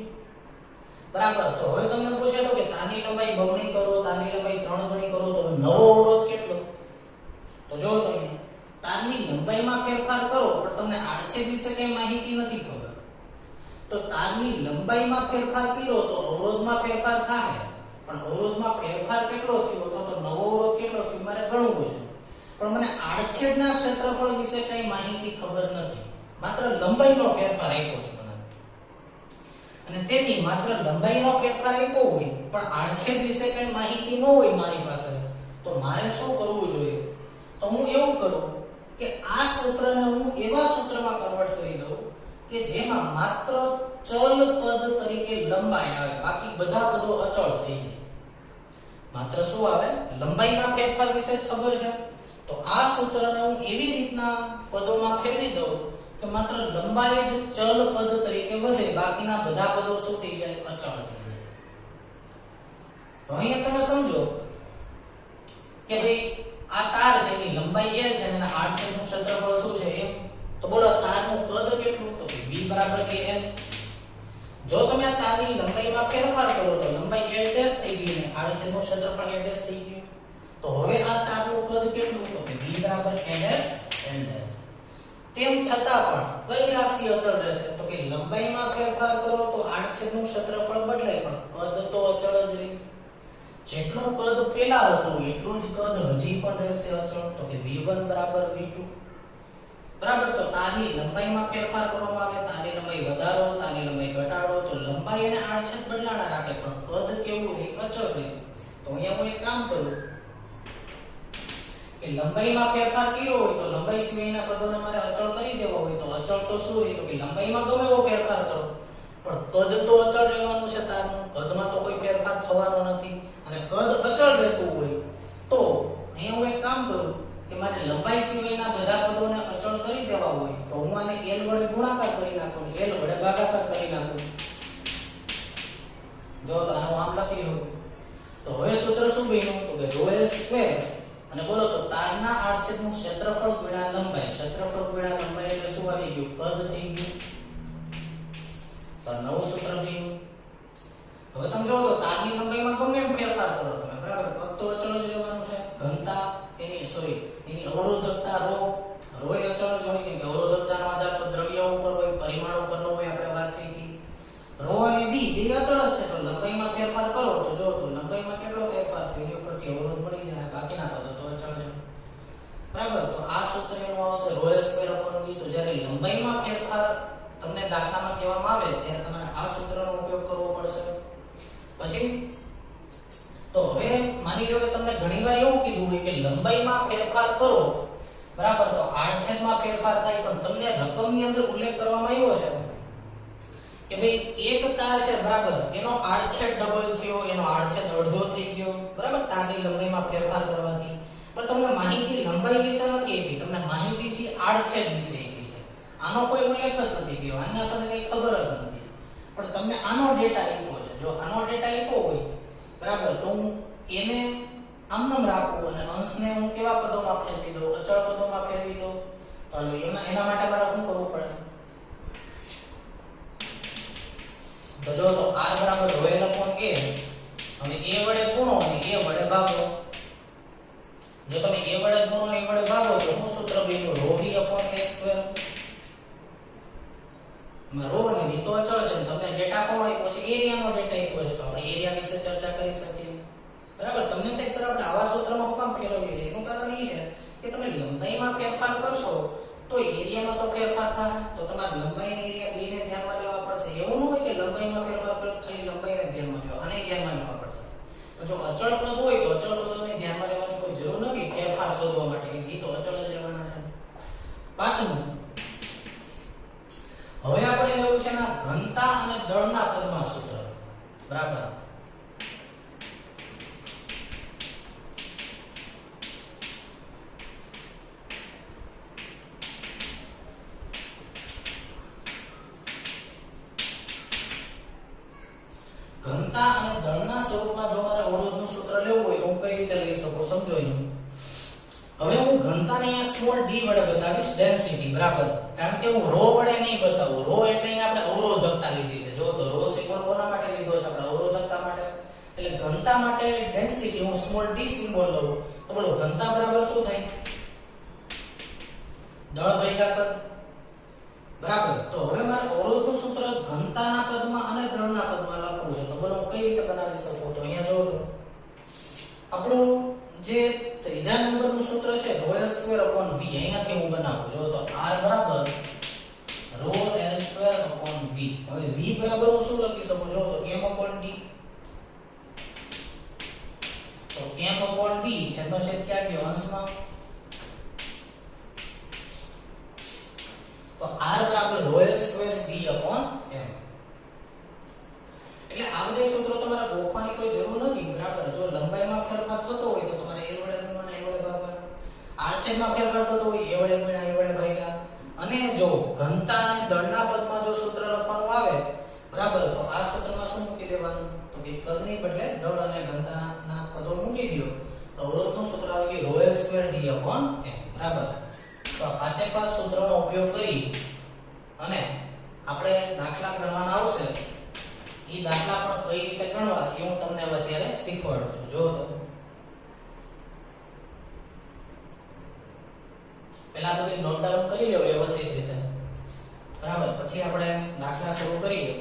બરાબર તો હવે તમને પૂછે તો કે તારની લંબાઈ બમણી કરો તારની લંબાઈ 3 ગણી કરો તો નવો અવરોધ કેટલો તો જો તમે તારની લંબાઈમાં ફેરફાર કરો પણ તમને આડછેદ વિશે કઈ માહિતી નથી ખબર તો તારની લંબાઈમાં ફેરફાર કર્યો તો અવરોધમાં ફેરફાર થાય પણ અવરોધમાં ફેરફાર કેટલો થયો તો નવો અવરોધ કેટલો થયો મારે ગણવું છે પણ મને આડછેદના ક્ષેત્રફળ વિશે કઈ માહિતી ખબર નથી માત્ર લંબાઈનો ફેરફાર આપ્યો છે મને અને તેથી માત્ર લંબાઈનો ફેરફાર આપ્યો હોય પણ આડછેદ વિશે કઈ માહિતી ન હોય મારી પાસે તો મારે શું કરવું જોઈએ તો હું એવું કરું કે આ સૂત્રને હું એવા સૂત્રમાં કન્વર્ટ કરી દઉં કે જેમાં માત્ર ચલ પદ તરીકે લંબાઈ આવે બાકી બધા પદો અચળ થઈ જાય માત્ર શું આવે લંબાઈના ફેરફાર વિશે જ ખબર છે તો આ સૂત્રને હું એવી રીતના પદોમાં ફેરવી દઉં કે માત્ર લંબાઈ જ ચલ પદ તરીકે વધે બાકીના બધા પદો શું થઈ જાય અચળ થઈ જાય તો અહીંયા તમે સમજો કે ભાઈ આ તાર છે એની લંબાઈ l છે અને આડછેદનું ક્ષેત્રફળ શું છે m તો બોલો તારનું કદ કેટલું તો v બરાબર l જો તમે આ તારની લંબાઈમાં ફેરફાર કરો તો લંબાઈ l ડેશ થઈ ગઈ અને આડછેદનું ક્ષેત્રફળ l ડેશ થઈ ગયું તો હવે આ તારનું કદ કેટલું તો કે v બરાબર l ડેશ તેમ છતાં પણ કઈ રાશિ અચળ રહેશે તો કે લંબાઈમાં ફેરફાર કરો તો આડછેદનું ક્ષેત્રફળ બદલાય પણ કદ તો અચળ જ રહે જેટલું કદ પહેલા હતું એટલું જ કદ હજી પણ રહેશે અચળ તો કે v1 બરાબર v2 બરાબર તો તારની લંબાઈમાં ફેરફાર કરવામાં આવે તારની લંબાઈ વધારો તારની લંબાઈ ઘટાડો તો લંબાઈ અને આડછેદ બદલાણા રાખે પણ કદ કેવું રહે અચળ રહે તો અહીંયા હું એક કામ કરું કે લંબાઈમાં ફેરફાર કર્યો હોય તો લંબાઈ સિવાયના પદોને મારે અચળ કરી દેવા હોય તો અચળ તો શું રહે તો કે લંબાઈમાં ગમે એવો ફેરફાર કરો પણ કદ તો અચળ રહેવાનું છે તારનું કદમાં તો કોઈ ફેરફાર થવાનો નથી અને કદ અચળ રહેતું હોય તો અહીંયા હું એક કામ કરું કે મારે લંબાઈ સિવાયના બધા પદોને અચળ કરી દેવા હોય તો હું આને l વડે ગુણાકાર કરી નાખું l વડે ભાગાકાર કરી નાખું જો આનો આમ લખી રહ્યો તો હવે સૂત્ર શું બન્યું તો કે ρl સ્ક્વેર અને બોલો તો તારના આડછેદનું ક્ષેત્રફળ ગુણ્યા લંબાઈ એટલે શું આવી ગયું કદ થઈ ગયું તો નવું સૂત્ર બન્યું હવે તમે જો તો તારની લંબાઈમાં ગમે એમ ફેરફાર કરો તમે બરાબર કદ તો અચળ જ રહેવાનું છે ઘનતા એની અવરોધકતા ρ એ અચળ જ હોય કે અવરોધકતાનો આધાર તો દ્રવ્ય ઉપર હોય પરિમાણ ઉપર ન હોય આપણે વાત થઈ હતી ρ અને v બે અચળ જ છે તો લંબાઈમાં ફેરફાર કરો તો જો તો લંબાઈમાં કેટલો ફેરફાર થયો એની ઉપરથી અવરોધ મળી જાય બાકીના પદો તો અચળ છે બરાબર તો આ સૂત્ર એનું આવશે ρ² તો જ્યારે લંબાઈમાં ફેરફાર તમને દાખલામાં કહેવામાં આવે ત્યારે તમારે આ સૂત્રનો ઉપયોગ કરવો પડશે પછી તો હવે માની લો કે તમને ઘણીવાર એવું કીધું હોય કે લંબાઈમાં ફેરફાર કરો બરાબર તો આડછેદમાં ફેરફાર થાય પણ તમને રકમની અંદર ઉલ્લેખ કરવામાં આવ્યો છે કે ભાઈ એક તાર છે બરાબર એનો આડછેદ ડબલ થયો એનો આડછેદ અડધો થઈ ગયો બરાબર તારની લંબાઈમાં ફેરફાર કરવાથી પણ તમને માહિતી લંબાઈ વિશે નથી આપી તમને માહિતી છે આડછેદ વિશે આપી છે આનો કોઈ ઉલ્લેખ જ નથી કર્યો આને આપણને કઈ ખબર જ નથી પણ તમને આનો ડેટા આપ્યો છે જો આનો ડેટા આપ્યો હોય બરાબર તો હું એને આમનામ રાખું અને અંશને હું કેવા પદોમાં ફેરવી દઉં અચળ પદોમાં ફેરવી દઉં તો એના માટે મારે શું કરવું પડે તો જો તો r બરાબર ρl upon a અને a વડે ગુણો અને a વડે ભાગો જો તમે a વડે ગુણો અને a વડે ભાગો તો શું સૂત્ર બન્યું ρv upon a સ્ક્વેર માં ρ અને v તો અચળ છે તમને ડેટા કોણ આપ્યો છે એરિયાનો ડેટા આપ્યો છે તો આપણે એરિયા વિશે ચર્ચા કરી શકીએ બરાબર તમને થાય સર આપણે આવા સૂત્રમાં કેમ ફેરવીએ છીએ એનું કારણ એ છે કે તમે લંબાઈમાં ફેરફાર કરશો તો એરિયામાં તો ફેરફાર થાય તો તમારે લંબાઈ અને એરિયા બેને ધ્યાનમાં લેવા પડશે એવું ન હોય કે લંબાઈમાં ફેરફાર કરો ખાલી લંબાઈને ધ્યાનમાં લેવા અને ધ્યાનમાં લેવા પડશે તો જો અચળ પદ હોય તો અચળ પદોને ધ્યાનમાં લેવાની કોઈ જરૂર નથી ફેરફાર શોધવા માટે કે એ તો અચળ જ રહેવાના છે પાંચમું હવે આપણે લેવું છે ના ઘનતા અને દળના પદમાં સૂત્ર બરાબર. ઘનતા અને દળના સ્વરૂપમાં જો મારે અવરોધનું સૂત્ર લેવું હોય તો હું કઈ રીતે લઈ શકું સમજો અહીં. હવે હું ઘનતાને અહીંયા સ્મોલ d વડે બતાવીશ ડેન્સિટી બરાબર, કારણ કે હું રો વડે નહીં બતાવું. રો એટલે અહીંયા આપણે અવરોધકતા લીધી છે. જો તો રો સિમ્બોલ કોના માટે લીધો છે? આપણે અવરોધકતા માટે. એટલે ઘનતા માટે ડેન્સિટી હું સ્મોલ d સિમ્બોલ લઉં તો બોલો ઘનતા બરાબર શું થાય? દળ ભાગ્યા કદ બરાબર. તો હવે મારે અવરોધનું સૂત્ર ઘનતાના પદમાં અને દળના પદમાં લખવું છે. તો બોલો હું કઈ રીતે બનાવી શકું? તો અહીંયા જોવો તો આપણું જે ત્રીજા નંબરનું સૂત્ર છે ρ² / v, અહીંયાથી હું બનાવું. જો તો r બરાબર ρl² / v. હવે v બરાબર હું શું લખી શકું? જો તો m/d. તો m/d છેદનો છેદ ક્યાં ગયો? અંશમાં. તો r બરાબર ρl²d/m. એટલે આ બધા સૂત્રો તમારે ગોખવાની કોઈ જરૂર નથી બરાબર. જો લંબાઈમાં ફેરફાર થતો હોય તો તમારે a વડે ગુણવાના, a વડે ભાગવાના. r છેદમાં ફેરફાર થતો હોય a વડે ગુણ્યા, a વડે ભાગ્યા. અને જો ઘનતા અને દળના પદમાં જો સૂત્ર લખવાનું આવે બરાબર, તો આ સૂત્રમાં શું મૂકી દેવાનું? તો કે કદની બદલે દળ અને ઘનતાના પદો મૂકી દો તો અવરોધનું સૂત્ર આવી ગયું ρl²d/m બરાબર. તો આ પાંચે પાંચ સૂત્રોનો ઉપયોગ કરી અને આપણે દાખલા ગણવાના આવશે. એ દાખલા પણ કઈ રીતે ગણવા એ હું તમને અત્યારે શીખવાડું છું. જો તો પહેલા બધું નોટ ડાઉન કરી લો વ્યવસ્થિત રીતે બરાબર, પછી આપણે દાખલા શરૂ કરીએ.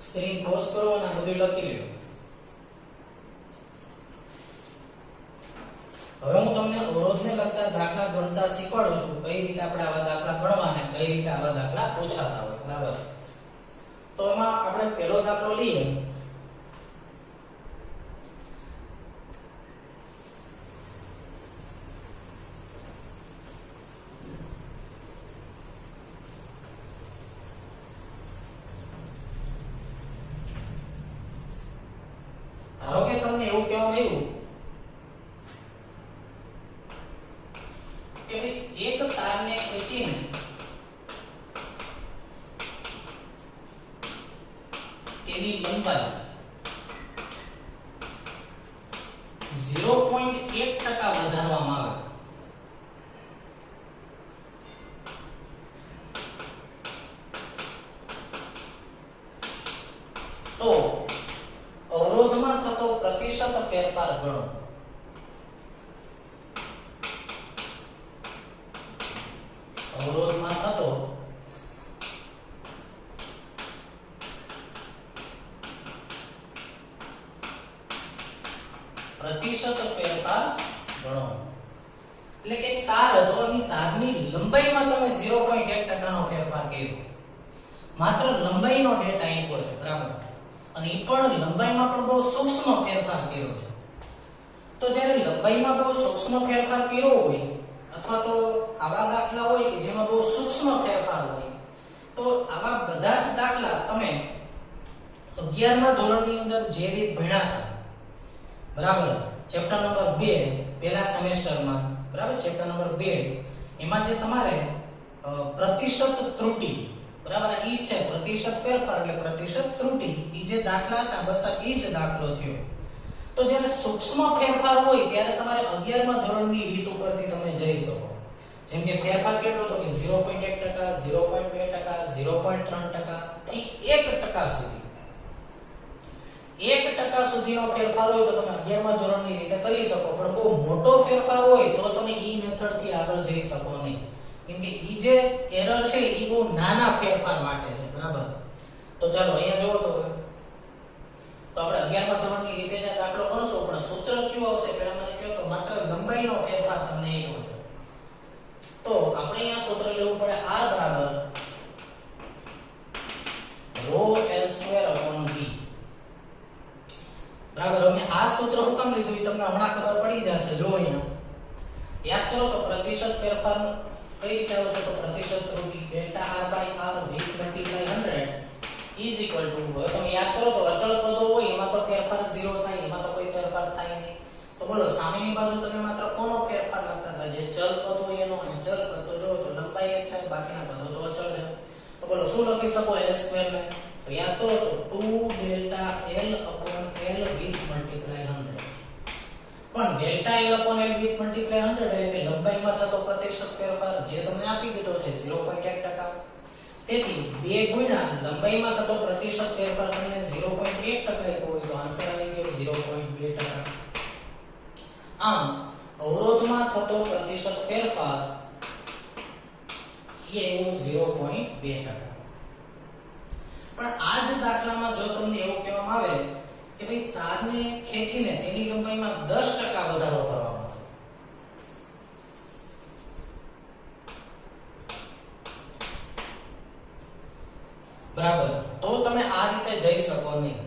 સ્ક્રીન પોઝ કરો અને બધું લખી લો. હવે હું તમને અવરોધને લગતા દાખલા ગણતા શીખવાડું છું. કઈ રીતે આપણે આવા દાખલા ગણવા અને કઈ રીતે આવા દાખલા પૂછાતા હોય બરાબર. તો એમાં આપણે પહેલો દાખલો લઈએ. ધારો કે તમને એવું કહેવામાં આવ્યું કે ભાઈ એક તારને ખેંચીને તેની લંબાઈ 0.1% વધારવામાં આવે તો અવરોધમાં થતો પ્રતિશત ફેરફાર ગણો. અવરોધમાં થતો પ્રતિશત ફેરફાર ગણો. એટલે કે તાર હતો અને તારની લંબાઈમાં તમે 0.1% નો ફેરફાર કર્યો. માત્ર લંબાઈનો ડેટા આપ્યો છે બરાબર, અને એ પણ લંબાઈમાં પણ બહુ સૂક્ષ્મ ફેરફાર કર્યો છે. તો જ્યારે લંબાઈમાં બહુ સૂક્ષ્મ ફેરફાર કર્યો હોય અથવા તો આવા દાખલા હોય કે જેમાં બહુ સૂક્ષ્મ ફેરફાર હોય, તો આવા બધા જ દાખલા તમે 11મા ધોરણની અંદર જે રીત ભણ્યા હતા બરાબર, ચેપ્ટર નંબર 2 પહેલા સેમેસ્ટરમાં બરાબર, ચેપ્ટર નંબર 2 એમાં જે તમારે પ્રતિશત ત્રુટિ બરાબર ઈ છે, પ્રતિશત ફેરફાર એટલે પ્રતિશત ત્રુટિ, ઈ જે દાખલા હતા બસ આ ઈ જ દાખલો થયો. તો જ્યારે સૂક્ષ્મ ફેરફાર હોય ત્યારે તમારે 11મા ધોરણની રીત ઉપરથી તમે જઈ શકો. જેમ કે ફેરફાર કેટલો તો કે 0.1%, 0.2%, 0.3% થી 1% સુધી. 1% સુધીનો ફેરફાર હોય તો તમે 11મા ધોરણની રીતે કરી શકો, પણ બહુ મોટો ફેરફાર હોય તો તમે ઈ મેથડ થી આગળ જઈ શકો નહીં. કેમ કે ઈ જે એરર છે ઈ બહુ નાના ફેરફાર માટે છે બરાબર. તો ચાલો અહીંયા જોવો તો આપણે 11મા ધોરણની રીતે જ દાખલો ગણશું, પણ સૂત્ર કયું આવશે પહેલા મને કહો. તો માત્ર લંબાઈનો ફેરફાર તમને આપ્યો છે, તો આપણે અહીંયા સૂત્ર લેવું પડે r બરાબર ρl²/v બરાબર. હવે આ સૂત્ર હું કામ લીધું એ તમને હમણાં ખબર પડી જશે. જો અહીંયા યાદ કરો તો પ્રતિશત ફેરફાર કઈ રીતે આવશે તો પ્રતિશત ત્રુટિ delta r by r with multiply 100 is equal to હવે તમે યાદ કરો તો અચળ પદો હોય એમાં તો ફેરફાર 0 થાય એમાં તો કોઈ ફેરફાર થાય નહીં તો બોલો સામેની બાજુ તમે માત્ર કોનો ફેરફાર લખતા હતા જે ચલ પદ હોય એનો અને ચલ પદ તો જો તો લંબાઈ એક છે બાકીના પદો તો અચળ છે તો બોલો શું લખી શકો s² ને તો યાદ કરો તો 2 delta l upon l with multiply 100 પણ delta l upon l with multiply 100 એટલે કે લંબાઈમાં થતો પ્રતિશત ફેરફાર જે તમને આપી દીધો છે 0.1% તેથી 2 ગુણ્યા લંબાઈમાં થતો પ્રતિશત ફેરફાર તમને 0.1% આપ્યો હોય તો આન્સર આવી ગયો 0.2%. આમ અવરોધમાં થતો પ્રતિશત ફેરફાર એ એવું 0.2%. પણ આ જ દાખલામાં જો તમને એવું કહેવામાં આવે કે ભાઈ તારને ખેંચીને તેની લંબાઈમાં 10% વધારો કરવામાં આવે બરાબર તો તમે આ રીતે જઈ શકો નહીં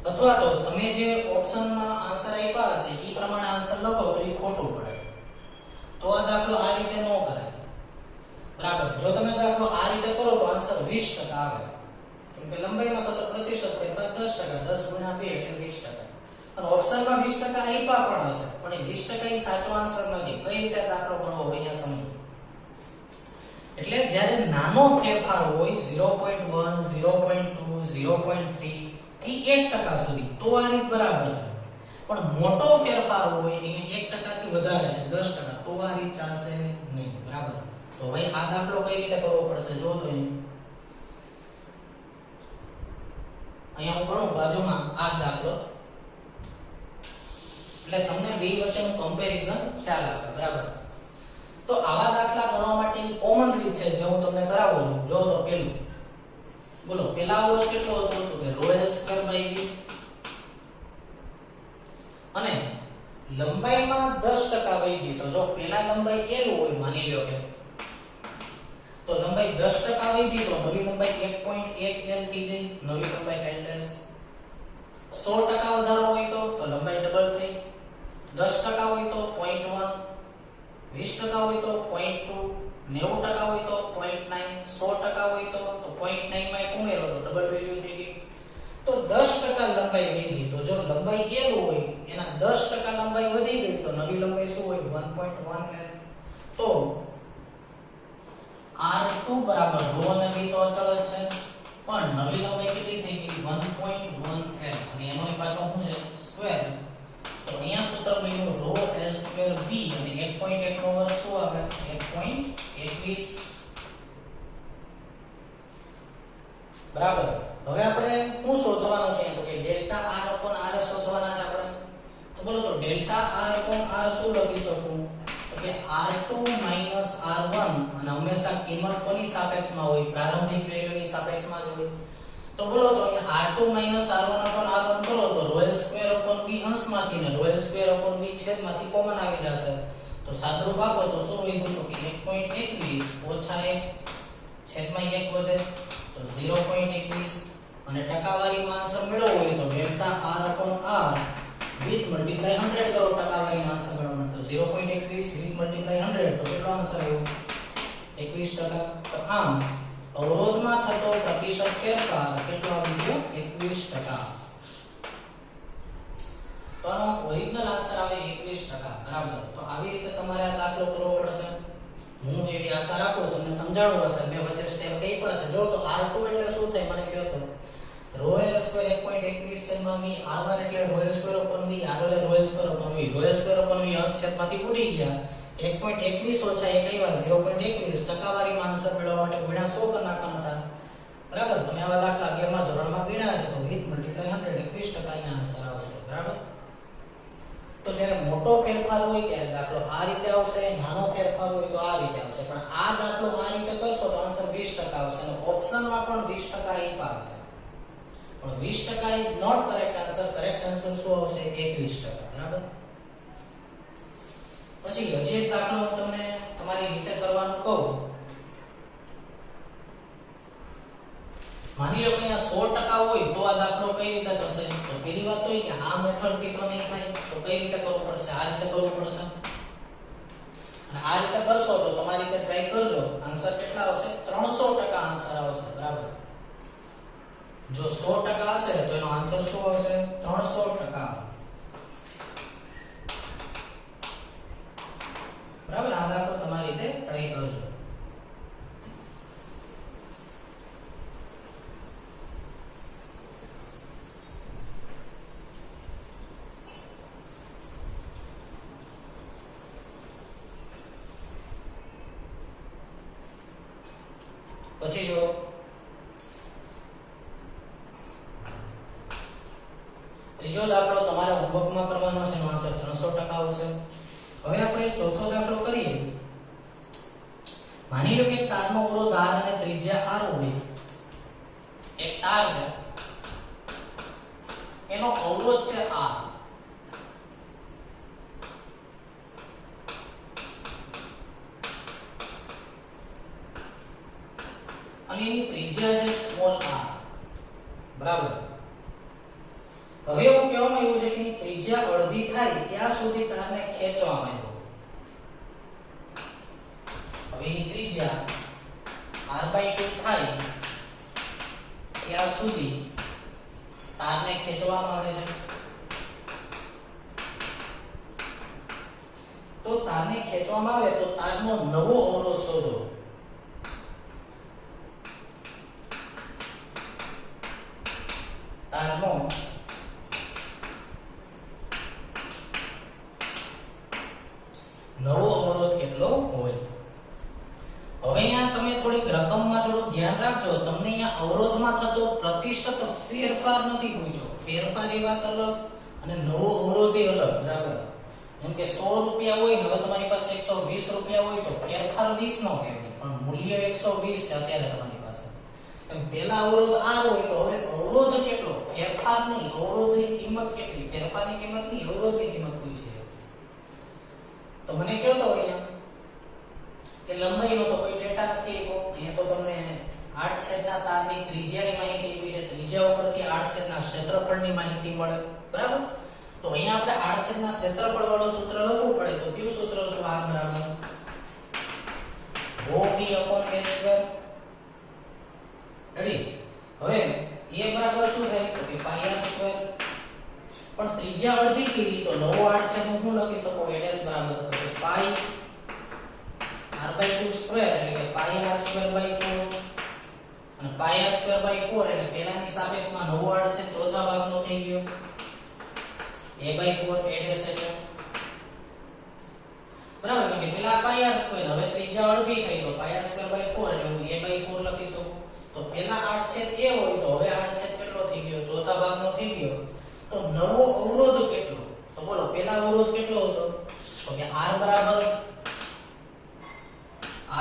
અથવા તો તમે જે ઓપ્શનમાં આન્સર આપ્યા હશે એ પ્રમાણે આન્સર લખો તો એ ખોટું પડે તો આ દાખલો આ રીતે ન કરાય બરાબર જો તમે દાખલો આ રીતે કરો તો આન્સર 20% આવે કેમ કે લંબાઈમાં તો પ્રતિશત ફેરફાર 10% 10 ગુણ્યા 2 એટલે 20% અને ઓપ્શનમાં 20% આપ્યા પણ હશે પણ એ 20% એ સાચો આન્સર નથી કઈ રીતે દાખલો ગણવો અહીંયા સમજો એટલે જ્યારે નાનો ફેરફાર હોય 0.1 0.2 0.3 થી 1% સુધી તો આ રીત બરાબર છે પણ મોટો ફેરફાર હોય એ 1% થી વધારે છે 10% તો આ રીત ચાલશે નહીં બરાબર તો ભાઈ આ દાખલો કઈ રીતે કરવો પડશે જો તો અહીંયા હું કરું બાજુમાં આ દાખલો એટલે તમને બે વચ્ચેનું કમ્પેરીઝન ખ્યાલ આવે બરાબર તો આવા દાખલા ગણવા માટે કોમન રીત છે જે હું તમને કરાવું છું જો તો પેલું બોલો પેલા અવરોધ કેટલો હતો તો કે ρ² v અને લંબાઈમાં 10% વધી તો જો પેલા લંબાઈ l હોય માની લ્યો કે તો લંબાઈ 10% વધી તો નવી લંબાઈ 1.1 l થઈ જાય નવી લંબાઈ l' 100% વધારો હોય તો લંબાઈ ડબલ થઈ 10% હોય તો 0.1 20% હોય તો 0.2 90% હોય તો 0.9 100% હોય તો 0.9 માં એક ઉમેરો તો ડબલ વેલ્યુ થઈ ગઈ તો 10% લંબાઈ વધી તો જો લંબાઈ l હોય એના 10% લંબાઈ વધી ગઈ તો નવી લંબાઈ શું હોય 1.1 l તો r2 બરાબર ρ અને v તો અચળ જ છે પણ નવી લંબાઈ કેટલી થઈ ગઈ 1.1 l અને એનો પાછો શું છે સ્ક્વેર તો અહીંયા સૂત્ર બન્યું ρ l² v અને 1.1 નો વર્ગ શું આવે 1.21 બરાબર હવે આપણે શું શોધવાનું છે તો કે ડેલ્ટા r upon r શોધવાના છે આપણે તો બોલો તો ડેલ્ટા r upon r શું લખી શકું તો કે r2 r1 અને હંમેશા કિંમત કોની સાપેક્ષમાં હોય પ્રારંભિક વેલ્યુની સાપેક્ષમાં જ હોય તો બોલો તો અહીંયા r2 r1 upon r1 કરો તો ρ² upon v અંશમાંથી ને ρ² upon v છેદમાંથી કોમન આવી જશે તો સાદુરૂપ આપો તો શું વધ્યું તો કે 1.21 ઓછા 1 છેદમાં 1 વધે તો 0.21 અને ટકાવારીમાં આન્સર મેળવવો હોય તો delta r upon r with multiply 100 કરો ટકાવારીમાં આન્સર મેળવવાનો તો 0.21 with multiply 100 તો કેટલો આન્સર આવ્યો 21%. તો આમ અવરોધમાં થતો પ્રતિશત ફેરફાર કેટલો આવી ગયો 21%. તો આનો ઓરિજિનલ આન્સર આવે 21%. બરાબર તો આવી રીતે તમારે આ દાખલો કરવો પડશે. હું એવી આશા રાખું તમને સમજાણું હશે મેં વચ્ચે સ્ટેપ કઈ પાસે જો તો r2 એટલે શું થાય મને કહો તો ρ² 1.21 માં v r1 એટલે ρ² upon v r એટલે ρ² upon v ρ² upon v અંશ છેદમાંથી ઉડી ગયા 1.21 ઓછા 1 આવ્યા 0.21 ટકાવારીમાં આન્સર મેળવવા માટે ગુણ્યા 100 કરી નાખવાના હતા બરાબર તમે આવા દાખલા 11 માં ધોરણમાં ગણ્યા છે તો with multiply 100 21% ની આન્સર આવશે બરાબર. તો જ્યારે મોટો ફેરફાર હોય ત્યારે દાખલો આ રીતે આવશે નાનો ફેરફાર હોય તો આ રીતે આવશે પણ આ દાખલો આ રીતે કરશો તો આન્સર 20% આવશે અને ઓપ્શનમાં પણ 20% આપ્યા હશે પણ 20% ઇઝ નોટ કરેક્ટ આન્સર શું આવશે 21% બરાબર. પછી હજી એક દાખલો હું તમને તમારી રીતે કરવાનું કહું માની લો કે અહીંયા 100% હોય તો આ દાખલો કઈ રીતે થશે તો પહેલી વાત તો એ કે આ મેથડ થી તો નહીં થાય તો કઈ રીતે કરવું પડશે આ રીતે કરવું પડશે અને આ રીતે કરશો તો તમારી રીતે ટ્રાય કરજો, આન્સર કેટલા આવશે? 300% આન્સર આવશે. બરાબર, જો 100% હશે તો એનો આન્સર શું આવશે? 300%. બરાબર, આ દાખલો તમારી રીતે ટ્રાય કરજો. પછી જો ત્રીજો દાખલો તમારે હોમવર્કમાં કરવાનો છે, એનો આન્સર 300% આવશે. હવે આપણે ચોથો દાખલો કરીએ. માની લો કે તારનો અવરોધ R અને ત્રિજ્યા R હોય. એક તાર છે, એનો અવરોધ છે R, અને એની ત્રિજ્યા છે સ્મોલ r. બરાબર, હવે એવું કહેવામાં આવ્યું છે કે એની ત્રિજ્યા અડધી થાય ત્યાં સુધી તારને ખેંચવામાં આવ્યો. હવે એની ત્રિજ્યા r/2 થાય ત્યાં સુધી તારને ખેંચવામાં આવે છે. તો તારને ખેંચવામાં આવે તો તારનો નવો અવરોધ શોધો. તારનો નવો અવરોધ કેટલો હોય? હવે અહીંયા તમે થોડીક રકમમાં થોડું ધ્યાન રાખજો. તમને અહીંયા અવરોધમાં થતો પ્રતિશત ફેરફાર નથી પૂછ્યો. ફેરફાર એ વાત અલગ અને નવો અવરોધ એ અલગ. બરાબર, જેમ કે 100 રૂપિયા હોય ને હવે તમારી પાસે 120 રૂપિયા હોય તો ફેરફાર 20 નો કહેવાય, પણ મૂલ્ય 120 છે અત્યારે તમારી પાસે. એમ પહેલા અવરોધ R હોય તો હવે અવરોધ કેટલો? ફેરફાર નહીં, અવરોધની કિંમત કેટલી? ફેરફારની કિંમત નહીં, અવરોધની કિંમત પૂછી છે. તો મને કહો તો અહીંયા કે લંબાઈનો તો કોઈ ડેટા નથી આપ્યો. અહીંયા તો તમને આડછેદના તારની ત્રિજ્યાની માહિતી આપી છે. ત્રિજ્યા ઉપરથી આડછેદના ક્ષેત્રફળની માહિતી મળે. બરાબર, તો અહીંયા આપણે આડછેદના ક્ષેત્રફળ વાળું સૂત્ર લખવું પડે તો કયું સૂત્ર લખવું? R બરાબર ρv/a². રેડી? હવે a બરાબર શું થાય? તો કે πr². પણ ત્રિજ્યા અડધી કરી તો નવો આડછેદ હું શું લખી શકું? a' બરાબર તો કે પાઈ r/2² એટલે કે πr²/4, અને πr²/4 એટલે પેલાની સાપેક્ષમાં નવો આડછેદ ચોથા ભાગનો થઈ ગયો a/4 a' એટલે બરાબર. કે પેલા πr², હવે ત્રિજ્યા અડધી થઈ તો πr²/4 એટલે હું a/4 લખી શકું. તો પેલા આડછેદ a હોય તો હવે આડછેદ કેટલો થઈ ગયો? ચોથા ભાગનો થઈ ગયો. તો નવો અવરોધ કેટલો? તો બોલો પેલા અવરોધ કેટલો હતો? તો કે r બરાબર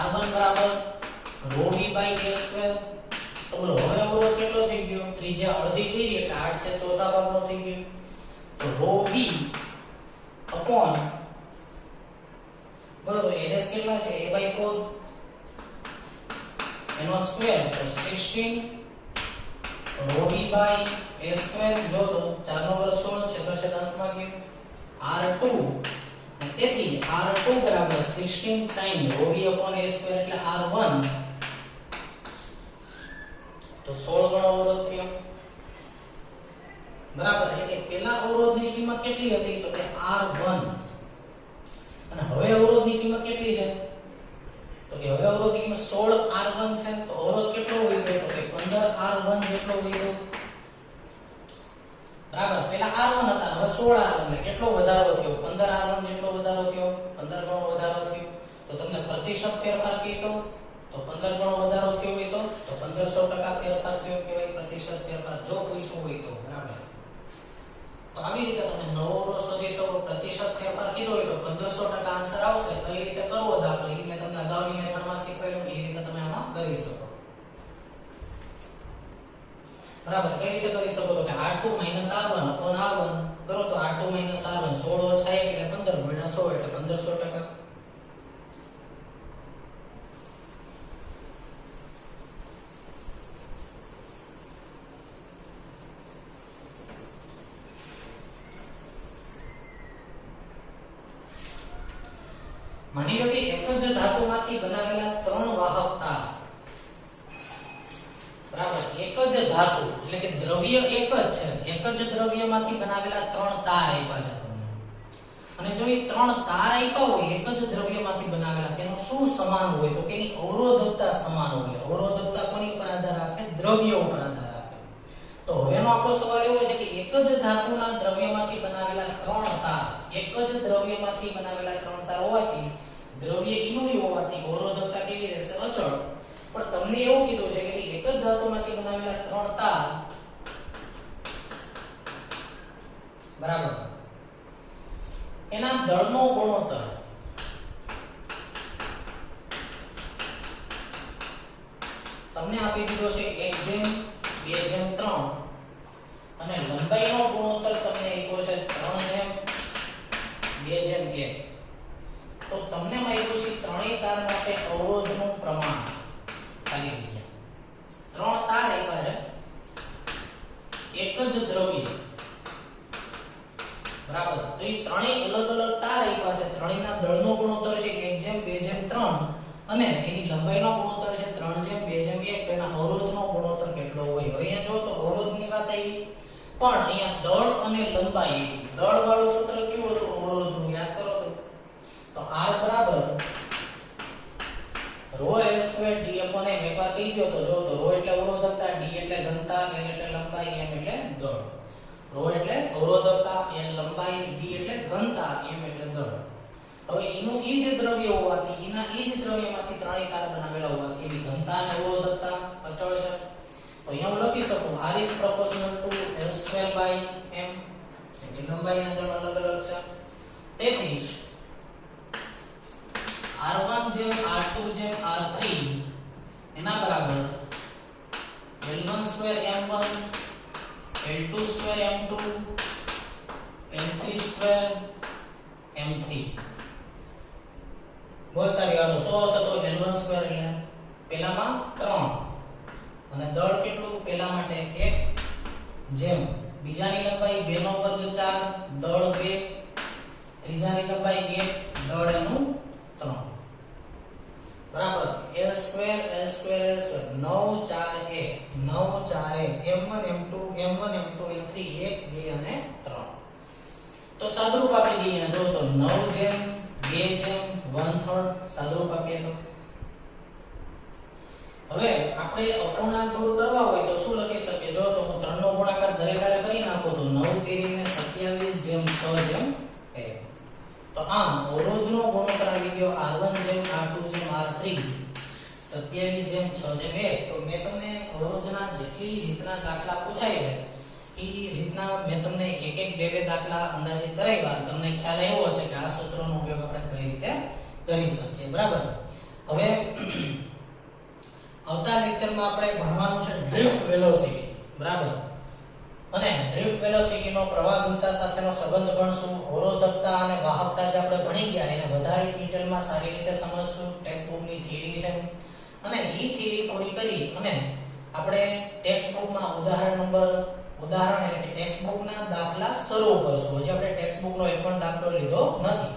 r1 બરાબર ρv/a². તો બોલો હવે અવરોધ કેટલો થઈ ગયો? ત્રિજ્યા અડધી કરી એટલે આડછેદ ચોથા ભાગનો થઈ ગયો. તો ρv અપોન બરોબર a' કેટલા છે? a/4 એનો સ્ક્વેર તો 16 ρv/a². જો તો 4 નો વર્ગ 16 છે, અંશમાં ગયો r2, અને તેથી r2 બરાબર 16 ટાઈમ ρv/a² એટલે r1. તો 16 ગણો અવરોધ થયો. બરાબર, એટલે કે પેલા અવરોધની કિંમત કેટલી હતી? તો કે r1. અને હવે અવરોધની કિંમત કેટલી છે? તો કે હવે અવરોધની કિંમત 16r1 છે. તો અવરોધ કેટલો હોય તો કે 15r1 જેટલો હોય. બરાબર, પેલા r1 હતા, હવે 16r1 એટલે કેટલો વધારો થયો? 15r1 જેટલો વધારો થયો, 15 ગણો વધારો થયો. તો તમને પ્રતિશત ફેરફાર કીધો તો 15 ગણો વધારો થયો હોય તો 1500% ફેરફાર થયો કહેવાય પ્રતિશત ફેરફાર જો પૂછવું હોય તો. બરાબર, તો આવી રીતે તમે નવો અવરોધ શોધી શકો. પ્રતિશત ફેરફાર કીધો હોય તો 1500% આન્સર આવશે. કઈ રીતે કરવો દાખલો એ મેં તમને અગાઉની મેથડમાં શીખવાડ્યું, એ રીતે તમે આમાં કરી શકો. બરાબર, કઈ રીતે કરી શકો? તો કે r2 - r1 upon r1 કરો તો r2 - r1 16 ઓછા 1 એટલે 15 ગુણ્યા 100 એટલે 1500%. માની લો કે એક જ ધાતુમાંથી બનાવેલા ત્રણ વાહક તાર, બરાબર, એક જ ધાતુ એટલે કે દ્રવ્ય એક જ છે, એક જ દ્રવ્યમાંથી બનાવેલા ત્રણ તાર આપ્યા છે તમને, અને જો એ ત્રણ તાર આપ્યા હોય એક જ દ્રવ્યમાંથી બનાવેલા, તેનું શું સમાન હોય તો કે એની અવરોધકતા સમાન હોય. અવરોધકતા કોની ઉપર આધાર રાખે? દ્રવ્ય ઉપર આધાર રાખે. તો હવેનો આપણો સવાલ એવો છે કે એક જ ધાતુના દ્રવ્યમાંથી બનાવેલા ત્રણ તાર, એક જ દ્રવ્યમાંથી બનાવેલા ત્રણ તાર હોવાથી, દ્રવ્ય ઇનોય હોવાથી અવરોધકતા કેવી રહેશે? અચળ. પણ તમને એવું કીધું છે કે એક જ ધાતુમાંથી બનાવેલા ત્રણ તાર, બરાબર, એના દળનો ગુણોત્તર તમને આપી દીધો છે 1:2:3 અને લંબાઈનો ગુણોત્તર તમને આપ્યો છે 3:2:1. તો તમને મળ્યું છે ત્રણેય તાર માટે અવરોધનું પ્રમાણ, ખાલી જગ્યા. ત્રણ તાર આપ્યા છે, એક જ દ્રવ્ય, બરાબર. તો એ ત્રણેય અલગ અલગ તાર આપ્યા છે, ત્રણેયના દળનો ગુણોત્તર છે 1:2:3 અને એની લંબાઈનો ગુણોત્તર છે 3:2:1. તો એના અવરોધનો ગુણોત્તર કેટલો હોય? હવે અહીંયા જો તો અવરોધની વાત આવી, પણ અહીંયા દળ અને લંબાઈ, દળ વાળું સૂત્ર કેવું હતું? અવરોધનું, યાદ કરો તો R બરાબર ρ L² d/m. એકવાર કહી દો તો જો તો ρ એટલે અવરોધકતા, d એટલે ઘનતા, l એટલે લંબાઈ, m એટલે દળ. ρ એટલે અવરોધકતા, l લંબાઈ, d એટલે ઘનતા, m એટલે દળ. હવે એનું ઈ જ દ્રવ્ય હોવાથી, એના ઈ જ દ્રવ્યમાંથી ત્રણેય તાર બનાવેલા હોવાથી એની ઘનતા અને અવરોધકતા અચળ છે. તો અહીંયા હું લખી શકું R is proportional to L²/m. એટલે લંબાઈ અને દળ અલગ અલગ છે. તેથી R1 જેમ R2 જેમ R3 એના બરાબર L1² M1 L2² M2 L3² M3. બોલતા રહ્યો તો 100 હશે તો L1² એટલે પહેલામાં 3 અને દળ કેટલું? પહેલા માટે 1 જેમ બીજાની લંબાઈ 2 નો વર્ગ 4, દળ 2, ત્રીજાની લંબાઈ 1, દળ એનું 3, બરાબર. L² 9 4 1 9 4 1 M1 M2 M1 M2 M3 1 2 અને 3. તો સાદુરૂપ આપી દઈએ. જો તો 9 જેમ 2 જેમ 1/3 સાદુરૂપ આપીએ તો હવે આપણે અપૂર્ણાંક દૂર કરવા હોય તો શું લખી શકીએ? જો તો હું 3 નો ગુણાકાર દરેક હારે કરી નાખું તો 9 કરીને 27 જેમ 6 જેમ 1. તો આમ અવરોધનો ગુણોત્તર આવી ગયો R1 જેમ R2 જેમ R3 27 જેમ 6 જેમ 1. તો મેં તમને અવરોધના જેટલી રીતના દાખલા પૂછાય છે એ રીતના મેં તમને એક એક બે બે દાખલા અંદાજિત કરાવ્યા. તમને ખ્યાલ આવ્યો હશે કે આ સૂત્રનો ઉપયોગ આપણે કઈ રીતે કરી શકીએ, બરાબર. હવે આવતા લેક્ચરમાં આપણે ભણવાનું છે ડ્રિફ્ટ વેલોસિટી, બરાબર. અને ડ્રિફ્ટ વેલોસિટી નો પ્રવાહ ઘનતા સાથેનો સંબંધ ભણશું. અવરોધકતા અને વાહકતા જે આપણે ભણી ગયા એને વધારે ડિટેલમાં સારી રીતે સમજશું. ટેક્સ્ટ બુકની થિયરી છે અને એ થિયરી પૂરી કરી અને આપણે ટેક્સ્ટ બુકમાં ઉદાહરણ એટલે કે ટેક્સ્ટ બુકના દાખલા શરૂ કરશું. હજી આપણે ટેક્સ્ટ બુકનો એક પણ દાખલો લીધો નથી.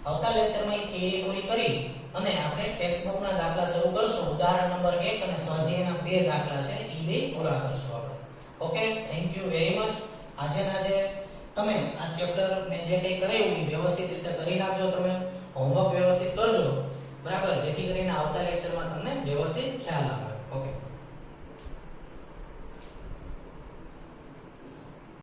આવતા લેક્ચરમાં એ થિયરી પૂરી કરી અને આપણે ટેક્સ્ટ બુકના દાખલા શરૂ કરશું. ઉદાહરણ નંબર 1 અને સ્વાધ્યાયના 2 દાખલા છે એ બે પૂરા કરશું આપણે. Okay, thank you very much. આજે તમે આ ચેપ્ટર મેં જે કંઈ કરાવ્યું એ વ્યવસ્થિત રીતે કરી નાખજો. તમે હોમવર્ક વ્યવસ્થિત કરજો, બરાબર, જેથી કરીને આવતા લેક્ચરમાં તમને વ્યવસ્થિત ખ્યાલ આવે.